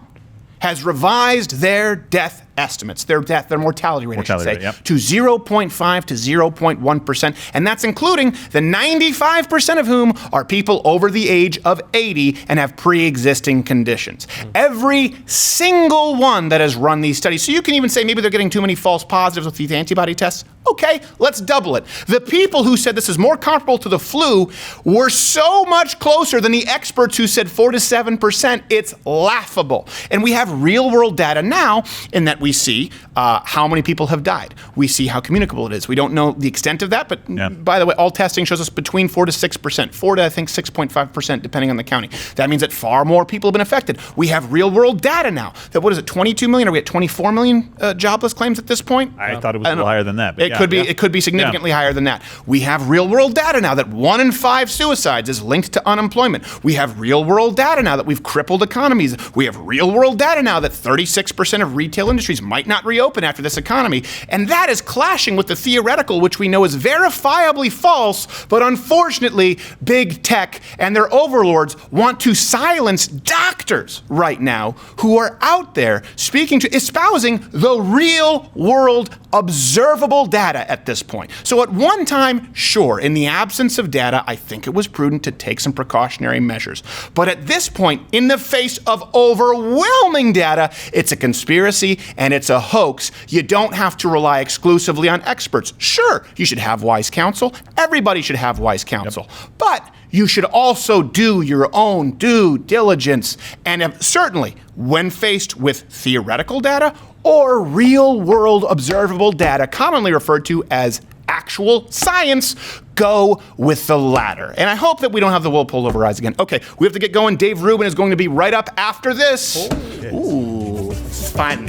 has revised their death estimates, their death, their mortality rate, Mortality I should say, rate, yep. to 0.5 to 0.1%. And that's including the 95% of whom are people over the age of 80 and have pre-existing conditions. Every single one that has run these studies. So you can even say maybe they're getting too many false positives with these antibody tests. Okay, let's double it. The people who said this is more comparable to the flu were so much closer than the experts who said 4 to 7%. It's laughable. And we have real world data now in that we see how many people have died. We see how communicable it is. We don't know the extent of that, but by the way, all testing shows us between 4 to 6%, 4 to I think 6.5% depending on the county. That means that far more people have been affected. We have real world data now that, what is it, 22 million? Are we at 24 million jobless claims at this point? I thought it was a little higher than that. But It could be significantly higher than that. We have real world data now that 1 in 5 suicides is linked to unemployment. We have real world data now that we've crippled economies. We have real world data now that 36% of retail industries might not reopen after this economy. And that is clashing with the theoretical, which we know is verifiably false, but unfortunately, big tech and their overlords want to silence doctors right now who are out there espousing the real world observable data at this point. So at one time, sure, in the absence of data, I think it was prudent to take some precautionary measures. But at this point, in the face of overwhelming data, it's a conspiracy and it's a hoax. You don't have to rely exclusively on experts. Sure, you should have wise counsel. Everybody should have wise counsel. But you should also do your own due diligence. And certainly, when faced with theoretical data or real-world observable data, commonly referred to as actual science, go with the latter. And I hope that we don't have the wool pulled over our eyes again. Okay, we have to get going. Dave Rubin is going to be right up after this. Ooh, this is fun.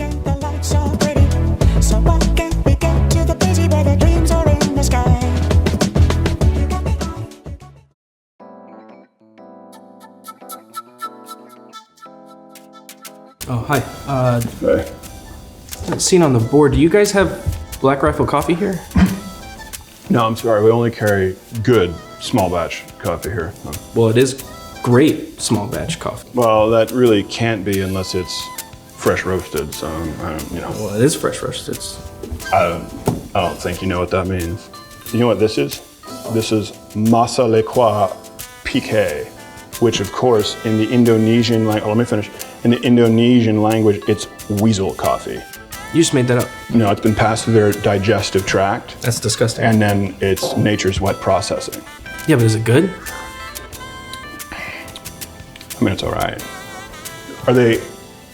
Oh, hi. Seen on the board, do you guys have Black Rifle coffee here? No, I'm sorry. We only carry good small batch coffee here. No. Well, it is great small batch coffee. Well, that really can't be unless it's fresh roasted. So, Well, it is fresh roasted. I don't think you know what that means. You know what this is? This is Masa Lequa Pique, which, of course, in the Indonesian language, let me finish. In the Indonesian language, it's weasel coffee. You just made that up. No, it's been passed through their digestive tract. That's disgusting. And then it's nature's wet processing. Yeah, but is it good? I mean, it's all right. Are they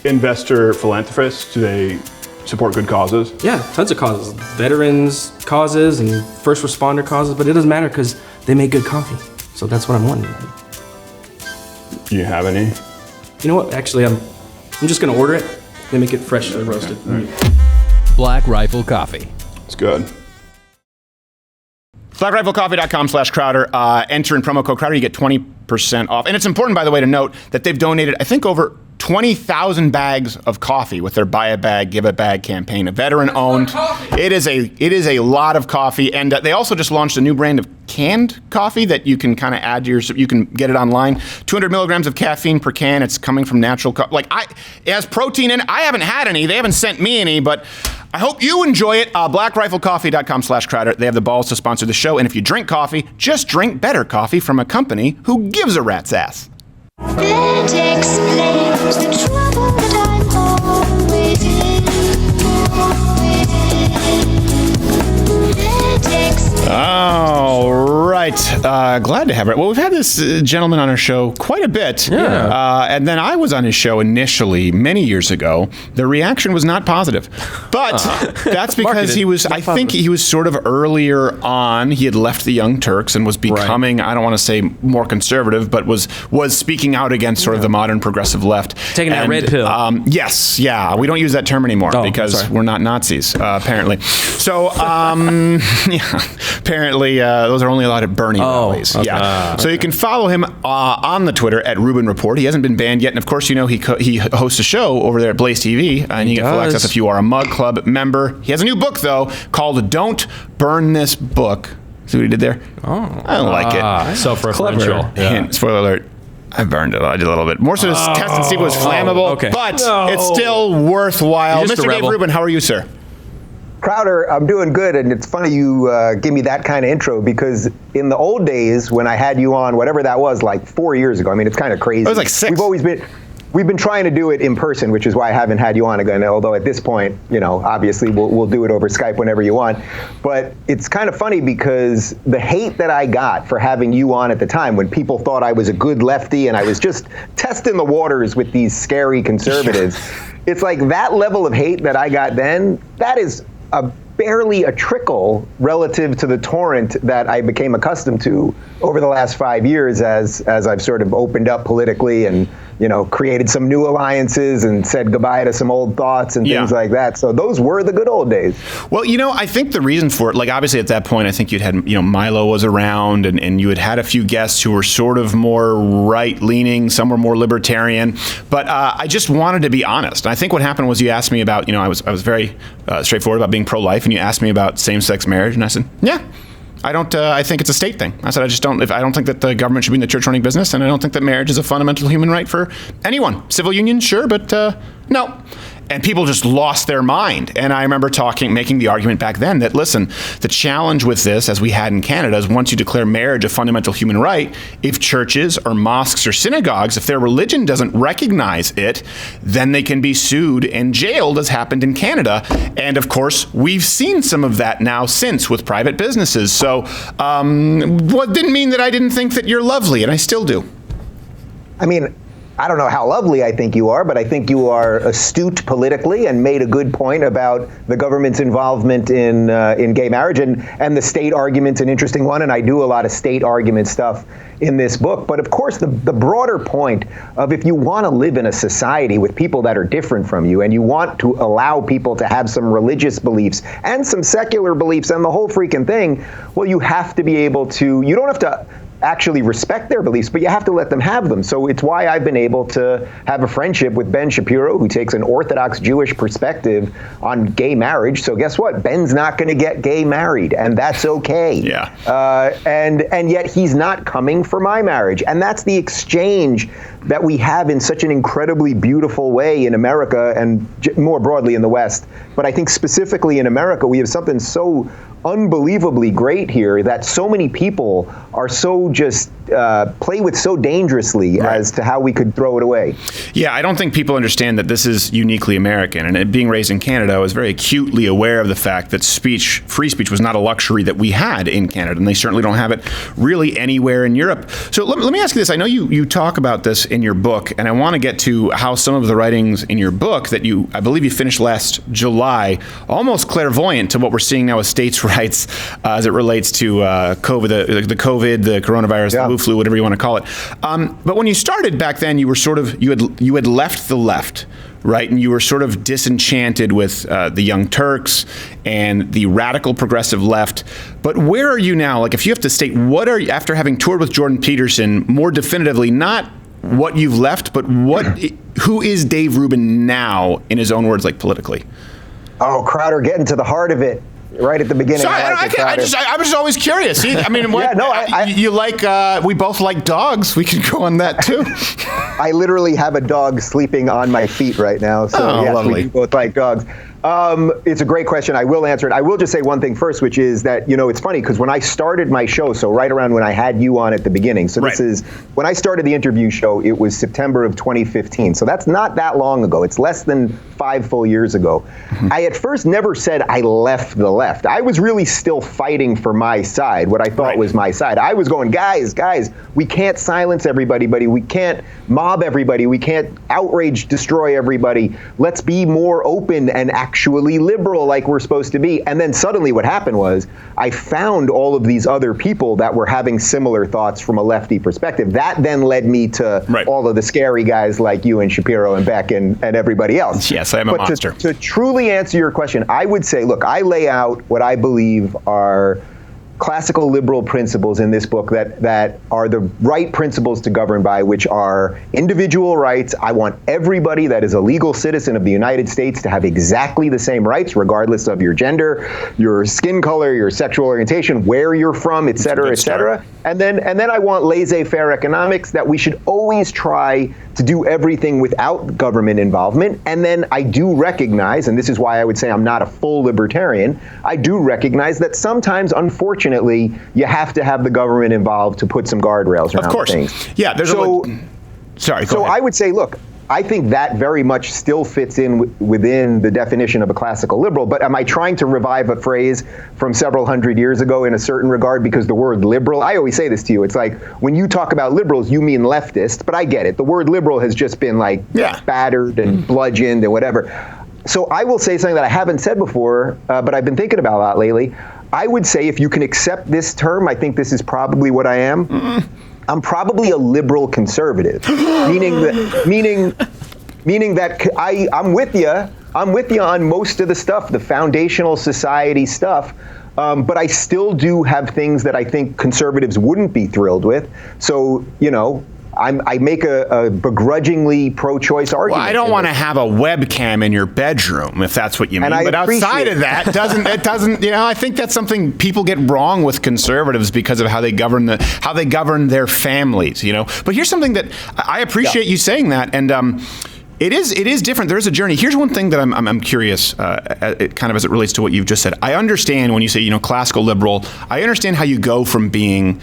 investor philanthropists? Do they support good causes? Yeah, tons of causes. Veterans causes and first responder causes, but it doesn't matter because they make good coffee. So that's what I'm wondering. Do you have any? You know what? Actually, I'm just going to order it. They make it freshly roasted. Black Rifle Coffee. It's good. BlackRifleCoffee.com/Crowder. Enter in promo code Crowder. You get 20% off. And it's important, by the way, to note that they've donated, I think, over 20,000 bags of coffee with their Buy a Bag, Give a Bag campaign. A veteran-owned. It is a lot of coffee. And they also just launched a new brand of canned coffee that you can kind of add to you can get it online. 200 milligrams of caffeine per can. It's coming from natural it has protein in it. I haven't had any. They haven't sent me any, but I hope you enjoy it. BlackRifleCoffee.com/Crowder. They have the balls to sponsor the show. And if you drink coffee, just drink better coffee from a company who gives a rat's ass. It explains the trouble that I'm always in. All right. Glad to have it. Well, we've had this gentleman on our show quite a bit. Yeah. And then I was on his show initially many years ago. The reaction was not positive. But that's because I think he was sort of earlier on. He had left the Young Turks and was becoming, I don't want to say more conservative, but was speaking out against sort of the modern progressive left. Taking that red pill. Yes. Yeah. We don't use that term anymore because we're not Nazis, apparently. So, apparently, those are only allowed at Bernie rallies. Okay. Yeah. So you can follow him on the Twitter at Rubin Report. He hasn't been banned yet. And of course, he hosts a show over there at Blaze TV. And you get full access if you are a Mug Club member. He has a new book, though, called Don't Burn This Book. See what he did there? Oh. I don't like it. Self-referential. Spoiler alert. I burned it. I did a little bit. More so to test and see if it was flammable, but it's still worthwhile. Mr. Dave Rubin, how are you, sir? Crowder, I'm doing good, and it's funny you give me that kind of intro, because in the old days when I had you on, whatever that was, like 4 years ago, I mean, it's kind of crazy. It was like 6. We've been trying to do it in person, which is why I haven't had you on again, although at this point, obviously we'll do it over Skype whenever you want. But it's kind of funny because the hate that I got for having you on at the time, when people thought I was a good lefty and I was just testing the waters with these scary conservatives, it's like that level of hate that I got then, that is barely a trickle relative to the torrent that I became accustomed to over the last 5 years as I've sort of opened up politically and created some new alliances and said goodbye to some old thoughts and things like that. So those were the good old days. Well, I think the reason for it, like obviously at that point, I think you'd had, Milo was around and you had a few guests who were sort of more right-leaning, some were more libertarian. But I just wanted to be honest. And I think what happened was you asked me about, I was very straightforward about being pro-life, and you asked me about same-sex marriage, and I said, yeah. I think it's a state thing. I said, I don't think that the government should be in the church running business, and I don't think that marriage is a fundamental human right for anyone. Civil union, sure, but no. And people just lost their mind. And I remember making the argument back then that, listen, the challenge with this, as we had in Canada, is once you declare marriage a fundamental human right, if churches or mosques or synagogues, if their religion doesn't recognize it, then they can be sued and jailed, as happened in Canada. And of course, we've seen some of that now since with private businesses. So what didn't mean that I didn't think that you're lovely, and I still do. I mean, I don't know how lovely I think you are, but I think you are astute politically and made a good point about the government's involvement in gay marriage, and the state argument's an interesting one, and I do a lot of state argument stuff in this book. But of course, the broader point of, if you want to live in a society with people that are different from you, and you want to allow people to have some religious beliefs and some secular beliefs and the whole freaking thing, well, you have to be able to, you don't have to actually respect their beliefs, but you have to let them have them. So it's why I've been able to have a friendship with Ben Shapiro, who takes an Orthodox Jewish perspective on gay marriage. So guess what? Ben's not going to get gay married, and that's okay. Yeah. And yet he's not coming for my marriage. And that's the exchange that we have in such an incredibly beautiful way in America, and more broadly in the West. But I think specifically in America, we have something so unbelievably great here that so many people are so just play with so dangerously as to how we could throw it away. Yeah, I don't think people understand that this is uniquely American. And being raised in Canada, I was very acutely aware of the fact that free speech was not a luxury that we had in Canada, and they certainly don't have it really anywhere in Europe. So let me ask you this. I know you talk about this in your book, and I want to get to how some of the writings in your book that I believe you finished last July, almost clairvoyant to what we're seeing now with states' rights as it relates to COVID, the coronavirus, the flu, whatever you want to call it. But when you started back then, you were you had left the left, right? And you were sort of disenchanted with the Young Turks and the radical progressive left. But where are you now? Like, if you have to state, what are you, after having toured with Jordan Peterson, more definitively, not what you've left, but who is Dave Rubin now, in his own words, like politically? Oh, Crowder, getting to the heart of it. Right at the beginning. Sorry, I was just always curious. I mean, what, you like? We both like dogs. We can go on that too. I literally have a dog sleeping on my feet right now. So yes, lovely. We both like dogs. It's a great question. I will answer it. I will just say one thing first, which is that, it's funny because when I started my show, so right around when I had you on at the beginning, so this is, when I started the interview show, it was September of 2015. So that's not that long ago. It's less than 5 full years ago. I at first never said I left the left. I was really still fighting for my side, what I thought was my side. I was going, guys, we can't silence everybody, we can't mob everybody, we can't outrage, destroy everybody. Let's be more open and actually liberal like we're supposed to be. And then suddenly what happened was I found all of these other people that were having similar thoughts from a lefty perspective. That then led me to all of the scary guys like you and Shapiro and Beck and everybody else. Yes, I am a monster. To truly answer your question, I would say, look, I lay out what I believe are classical liberal principles in this book that are the right principles to govern by, which are individual rights. I want everybody that is a legal citizen of the United States to have exactly the same rights, regardless of your gender, your skin color, your sexual orientation, where you're from, et cetera, et cetera. And then I want laissez-faire economics, that we should always try to do everything without government involvement. And then I do recognize, and this is why I would say I'm not a full libertarian, I do recognize that sometimes, unfortunately, you have to have the government involved to put some guardrails around things. Yeah, there's sorry, go ahead. I would say, look, I think that very much still fits in within the definition of a classical liberal. But am I trying to revive a phrase from several hundred years ago in a certain regard? Because the word liberal, I always say this to you, it's like when you talk about liberals, you mean leftist, but I get it. The word liberal has just been like battered and bludgeoned and whatever. So I will say something that I haven't said before, but I've been thinking about a lot lately. I would say if you can accept this term, I think this is probably what I am. I'm probably a liberal conservative, meaning that I'm with you. I'm with you on most of the stuff, the foundational society stuff. But I still do have things that I think conservatives wouldn't be thrilled with. So, I make a begrudgingly pro-choice argument. Well, I don't want to have a webcam in your bedroom, if that's what you mean. But outside of that, it doesn't. I think that's something people get wrong with conservatives because of how they govern their families. But here's something that I appreciate you saying that, and it is different. There is a journey. Here's one thing that I'm curious, kind of as it relates to what you've just said. I understand when you say classical liberal. I understand how you go from being.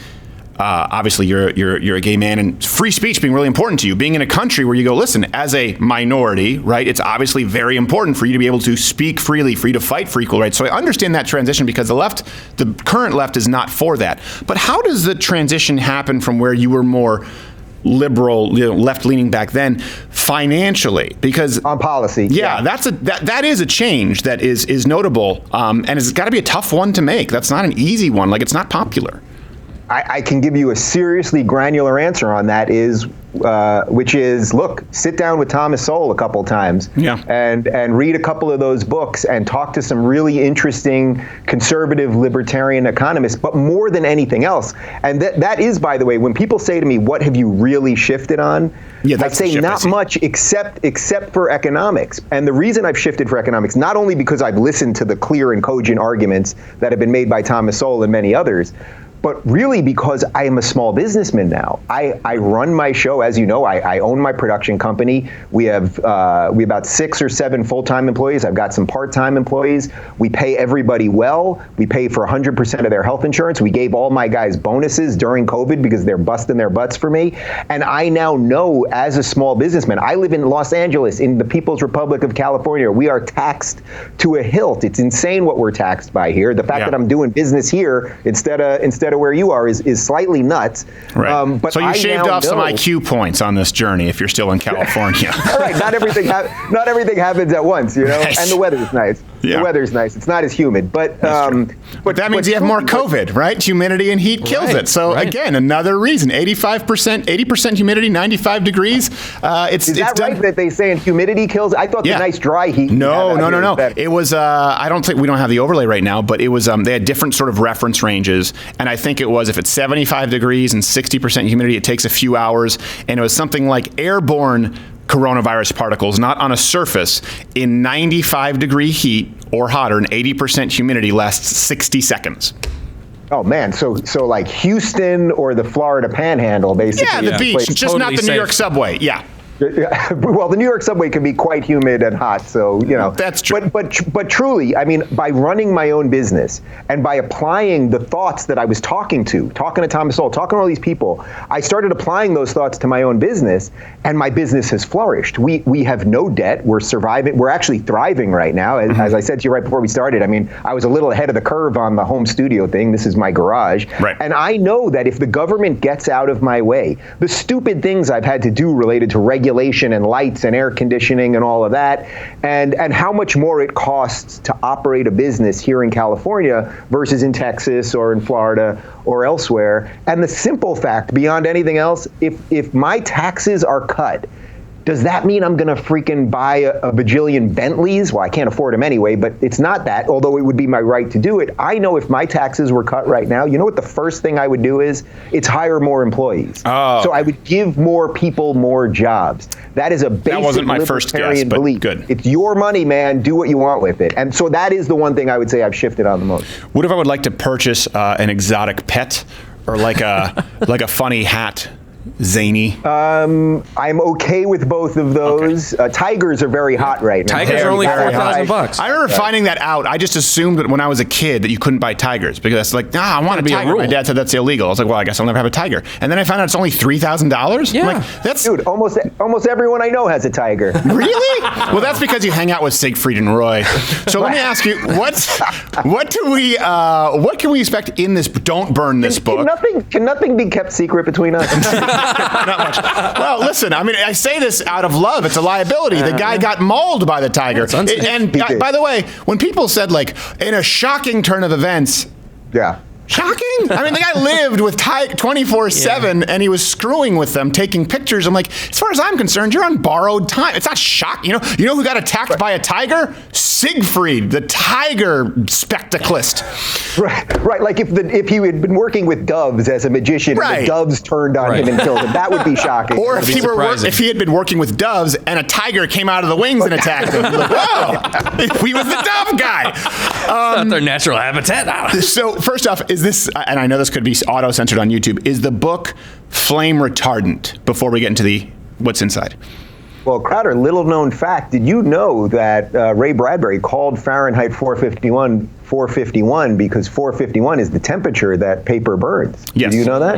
Obviously, you're a gay man, and free speech being really important to you. Being in a country where you go, listen, as a minority, right? It's obviously very important for you to be able to speak freely, for you to fight for equal rights. So I understand that transition because the current left is not for that. But how does the transition happen from where you were more liberal, left-leaning back then, financially? Because on policy, that is a change that is notable, and it's got to be a tough one to make. That's not an easy one. Like, it's not popular. I can give you a seriously granular answer on that, which is, look, sit down with Thomas Sowell a couple times and read a couple of those books and talk to some really interesting conservative libertarian economists, but more than anything else. And that is, by the way, when people say to me, what have you really shifted on? I say not much except for economics. And the reason I've shifted for economics, not only because I've listened to the clear and cogent arguments that have been made by Thomas Sowell and many others, but really because I am a small businessman now. I run my show, as you know, I own my production company. We have about 6 or 7 full-time employees. I've got some part-time employees. We pay everybody well. We pay for 100% of their health insurance. We gave all my guys bonuses during COVID because they're busting their butts for me. And I now know, as a small businessman, I live in Los Angeles, in the People's Republic of California. We are taxed to a hilt. It's insane what we're taxed by here. The fact that I'm doing business here instead of where you are is slightly nuts. Right. But so you shaved off some IQ points on this journey if you're still in California. All right, not everything happens at once, Nice. And the weather's nice. Yeah. The weather's nice. It's not as humid, but that means you have more COVID, right? Humidity and heat kills it. So again, another reason. 80% humidity, 95 degrees. Is that right that they say humidity kills? I thought the nice dry heat. No. It was. I don't think we don't have the overlay right now, but it was. They had different sort of reference ranges, and I think it was if it's 75 degrees and 60% humidity, it takes a few hours, and it was something like airborne coronavirus particles, not on a surface, in 95-degree heat or hotter and 80% humidity lasts 60 seconds. Oh man, so like Houston or the Florida Panhandle, basically. Yeah, the beach, just totally not the New York subway. Yeah. Well, the New York subway can be quite humid and hot, so that's true. But truly, I mean, by running my own business and by applying the thoughts that I was talking to Thomas Sowell, talking to all these people, I started applying those thoughts to my own business, and my business has flourished. We have no debt. We're surviving. We're actually thriving right now. As I said to you right before we started, I mean, I was a little ahead of the curve on the home studio thing. This is my garage, and I know that if the government gets out of my way, the stupid things I've had to do related to regulation and lights and air conditioning and all of that, and how much more it costs to operate a business here in California versus in Texas or in Florida or elsewhere. And the simple fact, beyond anything else, if my taxes are cut, Does that mean I'm going to freaking buy a bajillion Bentleys? Well, I can't afford them anyway, but it's not that, although it would be my right to do it. I know if my taxes were cut right now, you know what the first thing I would do is? It's hire more employees. Oh. So I would give more people more jobs. That is a basic that wasn't my first guess, but belief. Good. It's your money, man. Do what you want with it. And so that is the one thing I would say I've shifted on the most. What if I would like to purchase an exotic pet or like a funny hat? Zany. I'm okay with both of those. Okay. Tigers are very hot right now. Tigers are only $4,000. I remember finding that out. I just assumed that when I was a kid that you couldn't buy tigers because that's like, I want a tiger. My dad said that's illegal. I was like, well, I guess I'll never have a tiger. And then I found out it's only $3,000. Yeah. I'm like, that's dude. Almost everyone I know has a tiger. Really? Well, that's because you hang out with Siegfried and Roy. So let me ask you, what can we expect in this? Don't burn this book. Can nothing be kept secret between us? Not much. Well, listen, I mean, I say this out of love. It's a liability. The guy got mauled by the tiger. And by the way, when people said, like, in a shocking turn of events, yeah. Shocking? I mean, the guy lived with 24/7, and he was screwing with them, taking pictures. I'm like, as far as I'm concerned, you're on borrowed time. It's not shocking. You know who got attacked by a tiger? Siegfried, the tiger spectaclist. Right. Like if he had been working with doves as a magician, and the doves turned on him and killed him, that would be shocking. Or if he had been working with doves and a tiger came out of the wings and attacked him. Like, whoa, he was the dove guy. Not their natural habitat. So first off, is this, and I know this could be auto-censored on YouTube, is the book flame retardant before we get into what's inside? Well, Crowder, little known fact, did you know that Ray Bradbury called Fahrenheit 451 because 451 is the temperature that paper burns? Yes. Did you know that?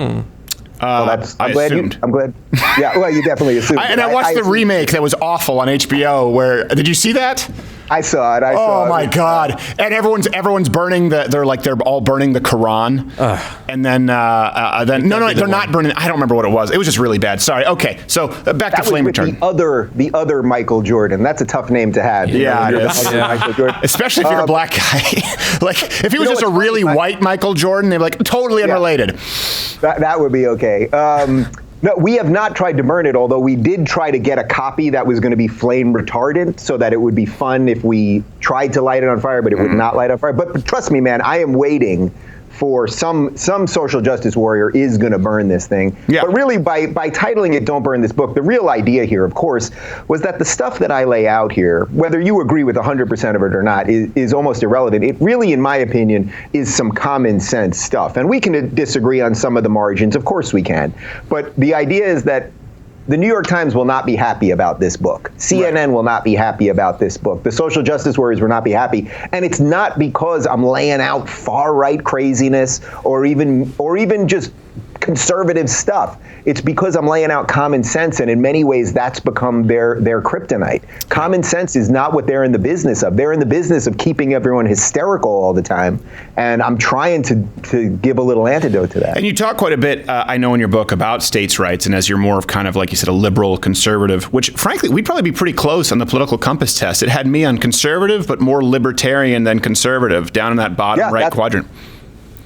Well, I'm glad. Yeah, well, you definitely assumed. I watched the remake that was awful on HBO. Did you see that? I saw it. Oh my God! And everyone's burning they're all burning the Quran, and then no, they're not burning. I don't remember what it was. It was just really bad. Sorry. Okay, so back to flame retardant. The other Michael Jordan. That's a tough name to have. Yeah, it is. Michael Jordan. Especially if you're a black guy. Like if he was just a really white Michael Jordan, they'd be like totally unrelated. That would be okay. No, we have not tried to burn it, although we did try to get a copy that was going to be flame retardant so that it would be fun if we tried to light it on fire, but it would not light on fire. But trust me, man, I am waiting for some social justice warrior is going to burn this thing. Yeah. But really, by titling it Don't Burn This Book, the real idea here, of course, was that the stuff that I lay out here, whether you agree with 100% of it or not, is almost irrelevant. It really, in my opinion, is some common sense stuff. And we can disagree on some of the margins. Of course we can. But the idea is that the New York Times will not be happy about this book. CNN will not be happy about this book. The social justice warriors will not be happy. And it's not because I'm laying out far-right craziness or even just conservative stuff. It's because I'm laying out common sense, and in many ways that's become their kryptonite. Common sense is not what they're in the business of. They're in the business of keeping everyone hysterical all the time, and I'm trying to give a little antidote to that. And you talk quite a bit, I know in your book, about states' rights, and as you're more of kind of, like you said, a liberal conservative, which frankly, we'd probably be pretty close on the political compass test. It had me on conservative, but more libertarian than conservative, down in that bottom right quadrant.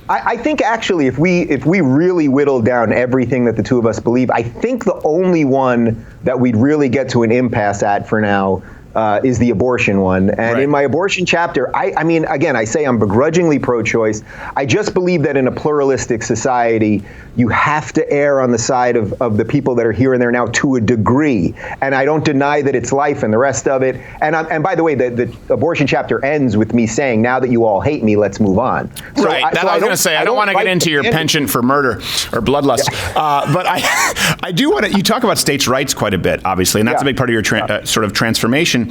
I think actually, if we really whittle down everything that the two of us believe, I think the only one that we'd really get to an impasse at for now is the abortion one. And in my abortion chapter, I mean, again, I say I'm begrudgingly pro-choice. I just believe that in a pluralistic society, you have to err on the side of the people that are here and there now to a degree. And I don't deny that it's life and the rest of it. And by the way, the abortion chapter ends with me saying, now that you all hate me, let's move on. So I was going to say, I don't want to get into your penchant for murder or bloodlust. But I do want to, you talk about states' rights quite a bit, obviously, and that's a big part of your sort of transformation.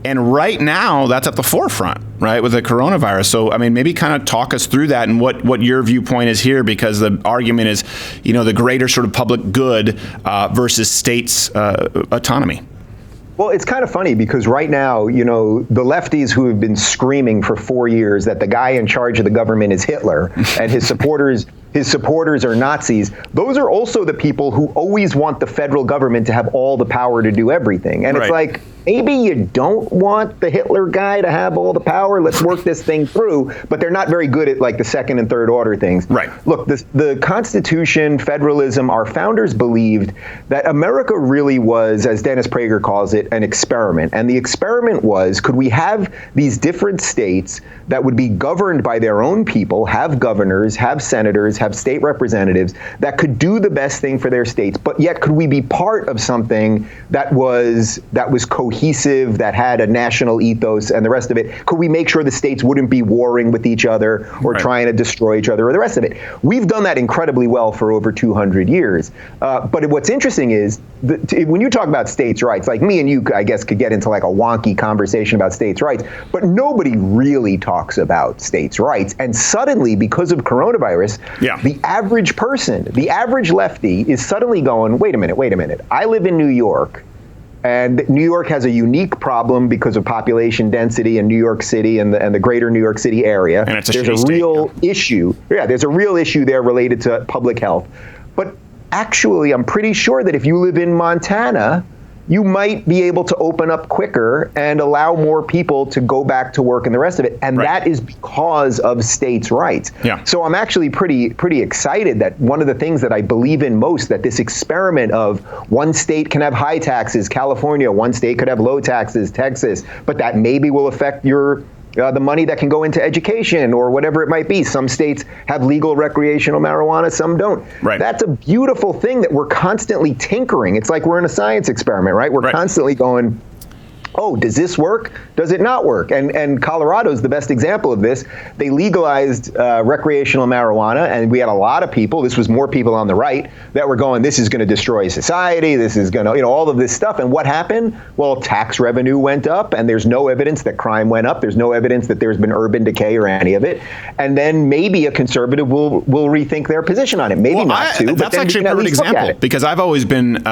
And right now, that's at the forefront, right, with the coronavirus. So, I mean, maybe kind of talk us through that and what your viewpoint is here, because the argument is, you know, the greater sort of public good versus states' autonomy. Well, it's kind of funny because right now, you know, the lefties who have been screaming for 4 years that the guy in charge of the government is Hitler and his supporters are Nazis, those are also the people who always want the federal government to have all the power to do everything. And it's like, maybe you don't want the Hitler guy to have all the power. Let's work this thing through. But they're not very good at like the second and third order things. Right. Look, the Constitution, federalism, our founders believed that America really was, as Dennis Prager calls it, an experiment. And the experiment was, could we have these different states that would be governed by their own people, have governors, have senators, have state representatives that could do the best thing for their states, but yet could we be part of something that was cohesive, that had a national ethos and the rest of it? Could we make sure the states wouldn't be warring with each other or trying to destroy each other or the rest of it? We've done that incredibly well for over 200 years. But what's interesting is when you talk about states' rights, like me and you, I guess, could get into like a wonky conversation about states' rights, but nobody really talks about states' rights. And suddenly, because of coronavirus, the average person, the average lefty is suddenly going, wait a minute. I live in New York. And New York has a unique problem because of population density in New York City and the greater New York City area. And it's there's a real issue. Yeah, there's a real issue there related to public health. But actually, I'm pretty sure that if you live in Montana, you might be able to open up quicker and allow more people to go back to work and the rest of it. And that is because of states' rights. Yeah. So I'm actually pretty excited that one of the things that I believe in most, that this experiment of one state can have high taxes, California, one state could have low taxes, Texas, but that maybe will affect the money that can go into education or whatever it might be. Some states have legal recreational marijuana, some don't. Right. That's a beautiful thing that we're constantly tinkering. It's like we're in a science experiment, right? We're constantly going, oh, does this work? Does it not work? And Colorado's the best example of this. They legalized recreational marijuana, and we had a lot of people, this was more people on the right, that were going, this is going to destroy society, this is going to, all of this stuff. And what happened? Well, tax revenue went up, and there's no evidence that crime went up. There's no evidence that there's been urban decay or any of it. And then maybe a conservative will rethink their position on it. Maybe not to, but that's then actually a perfect example, because I've always been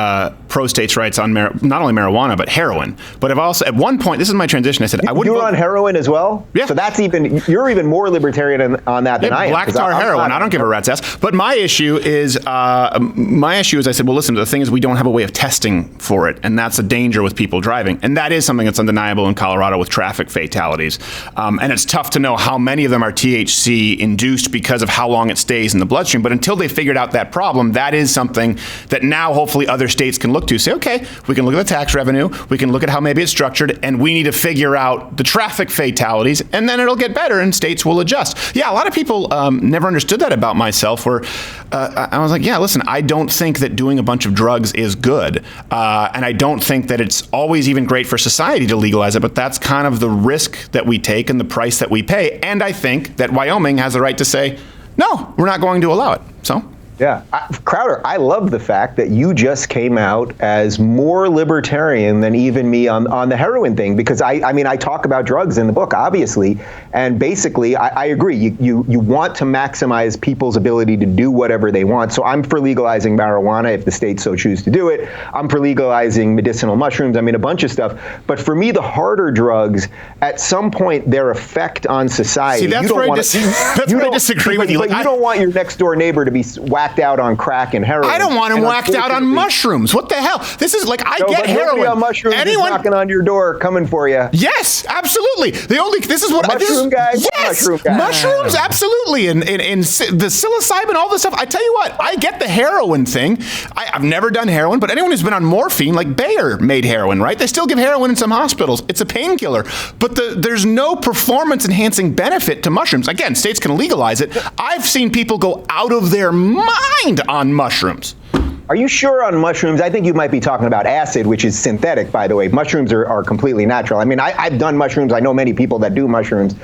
pro states' rights on not only marijuana, but heroin. But I've also, at one point, this is my transition, I said, I wouldn't You were on heroin as well? Yeah. So that's you're even more libertarian on that than I am. Black tar heroin, I don't give a rat's ass. But my issue is, I said, well, listen, the thing is we don't have a way of testing for it, and that's a danger with people driving. And that is something that's undeniable in Colorado with traffic fatalities. And it's tough to know how many of them are THC induced because of how long it stays in the bloodstream. But until they figured out that problem, that is something that now hopefully other states can look to. Say, okay, we can look at the tax revenue, we can look at how maybe it's structured, and we need to figure out the traffic fatalities, and then it'll get better and states will adjust. Yeah, a lot of people never understood that about myself, where I was like, yeah, listen, I don't think that doing a bunch of drugs is good. And I don't think that it's always even great for society to legalize it, but that's kind of the risk that we take and the price that we pay. And I think that Wyoming has the right to say, no, we're not going to allow it. So. Yeah. Crowder, I love the fact that you just came out as more libertarian than even me on the heroin thing, because I mean, I talk about drugs in the book, obviously, and basically, I agree. You want to maximize people's ability to do whatever they want. So I'm for legalizing marijuana if the states so choose to do it. I'm for legalizing medicinal mushrooms. I mean, a bunch of stuff. But for me, the harder drugs, at some point, their effect on society. See, that's where I disagree with you. But you don't want your next door neighbor to be whacked out on crack and heroin. I don't want him whacked out on mushrooms. What the hell? This is like, I get heroin. On mushrooms anyone knocking on your door, coming for you. Yes, absolutely. This is what mushroom guy. Yes, mushroom guy. Mushrooms, absolutely, and the psilocybin, all this stuff. I tell you what, I get the heroin thing. I've never done heroin, but anyone who's been on morphine, like Bayer made heroin, right? They still give heroin in some hospitals. It's a painkiller, but there's no performance-enhancing benefit to mushrooms. Again, states can legalize it. I've seen people go out of their mind on mushrooms. Are you sure on mushrooms? I think you might be talking about acid, which is synthetic, by the way. Mushrooms are completely natural. I mean, I've done mushrooms. I know many people that do mushrooms.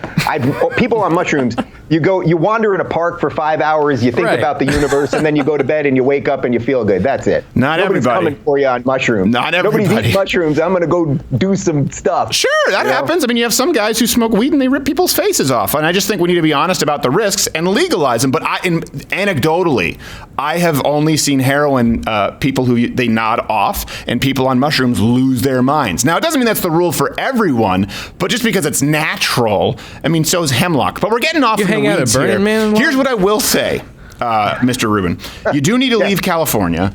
People on mushrooms, you wander in a park for 5 hours, you think about the universe, and then you go to bed and you wake up and you feel good. That's it. Nobody's everybody. Coming for you on mushrooms. Not everybody. Nobody's eating mushrooms. I'm going to go do some stuff. Sure, that happens. I mean, you have some guys who smoke weed and they rip people's faces off. And I just think we need to be honest about the risks and legalize them. But anecdotally, I have only seen heroin people who they nod off, and people on mushrooms lose their minds. Now, it doesn't mean that's the rule for everyone, but just because it's natural, I mean, so is hemlock. But we're getting off the weeds here. Here's what I will say, Mr. Rubin. You do need to leave California.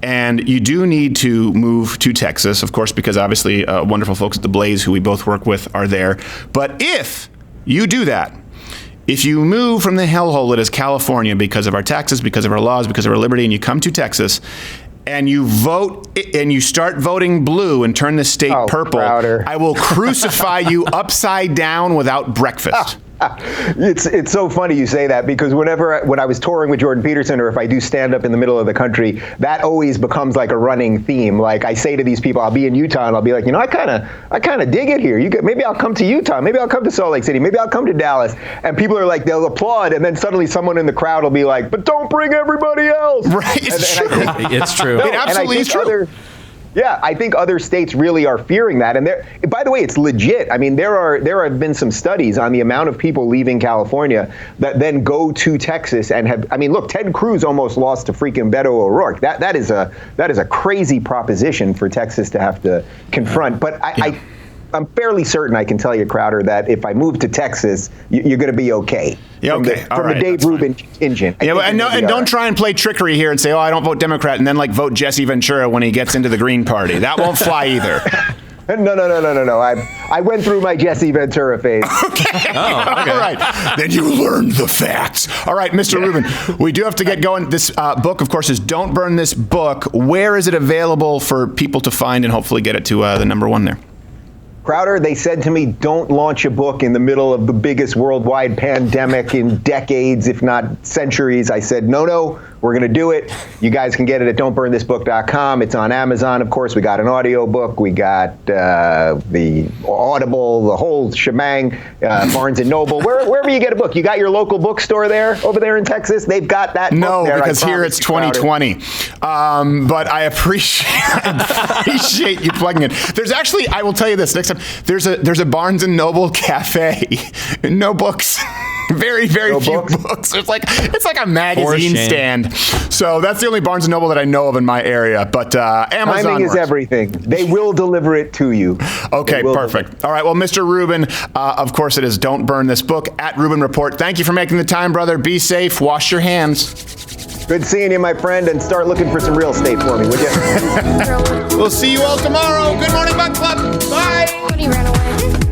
And you do need to move to Texas, of course, because obviously wonderful folks at The Blaze, who we both work with, are there. But if you do that, if you move from the hellhole that is California because of our taxes, because of our laws, because of our liberty, and you come to Texas, and you vote, and you start voting blue and turn the state purple, Crowder. I will crucify you upside down without breakfast. It's so funny you say that, because when I was touring with Jordan Peterson, or if I do stand up in the middle of the country, that always becomes like a running theme. Like I say to these people, I'll be in Utah and I'll be like, I kind of dig it here. Maybe I'll come to Utah. Maybe I'll come to Salt Lake City. Maybe I'll come to Dallas. And people are like, they'll applaud, and then suddenly someone in the crowd will be like, but don't bring everybody else. Right, it's true. It's true. It absolutely is true. Yeah, I think other states really are fearing that. And by the way, it's legit. I mean, there have been some studies on the amount of people leaving California that then go to Texas and have. I mean, look, Ted Cruz almost lost to freaking Beto O'Rourke. That is a crazy proposition for Texas to have to confront. But I'm fairly certain I can tell you, Crowder, that if I move to Texas, you're going to be okay. Yeah, okay. From the Dave Rubin engine. Yeah, and don't try and play trickery here and say, I don't vote Democrat, and then vote Jesse Ventura when he gets into the Green Party. That won't fly either. No. I went through my Jesse Ventura phase. Okay. All right. Then you learned the facts. All right, Mr. Rubin, we do have to get going. This book, of course, is Don't Burn This Book. Where is it available for people to find and hopefully get it to the number one there? Crowder, they said to me, don't launch a book in the middle of the biggest worldwide pandemic in decades, if not centuries. I said, no, we're going to do it. You guys can get it at don'tburnthisbook.com. It's on Amazon, of course. We got an audio book. We got the Audible, the whole shebang, Barnes & Noble. Wherever you get a book. You got your local bookstore there, over there in Texas? They've got that book there. No, because here it's 2020. But I appreciate you plugging it. There's actually, I will tell you this, next time, there's a Barnes & Noble cafe. No books. Very, very few books. It's like a magazine stand. So that's the only Barnes & Noble that I know of in my area. But Amazon Timing is everything. They will deliver it to you. Okay, perfect. All right, well, Mr. Rubin, of course it is Don't Burn This Book, at Rubin Report. Thank you for making the time, brother. Be safe. Wash your hands. Good seeing you, my friend, and start looking for some real estate for me, would you? We'll see you all tomorrow. Good morning, Buck Club. Bye. He ran away.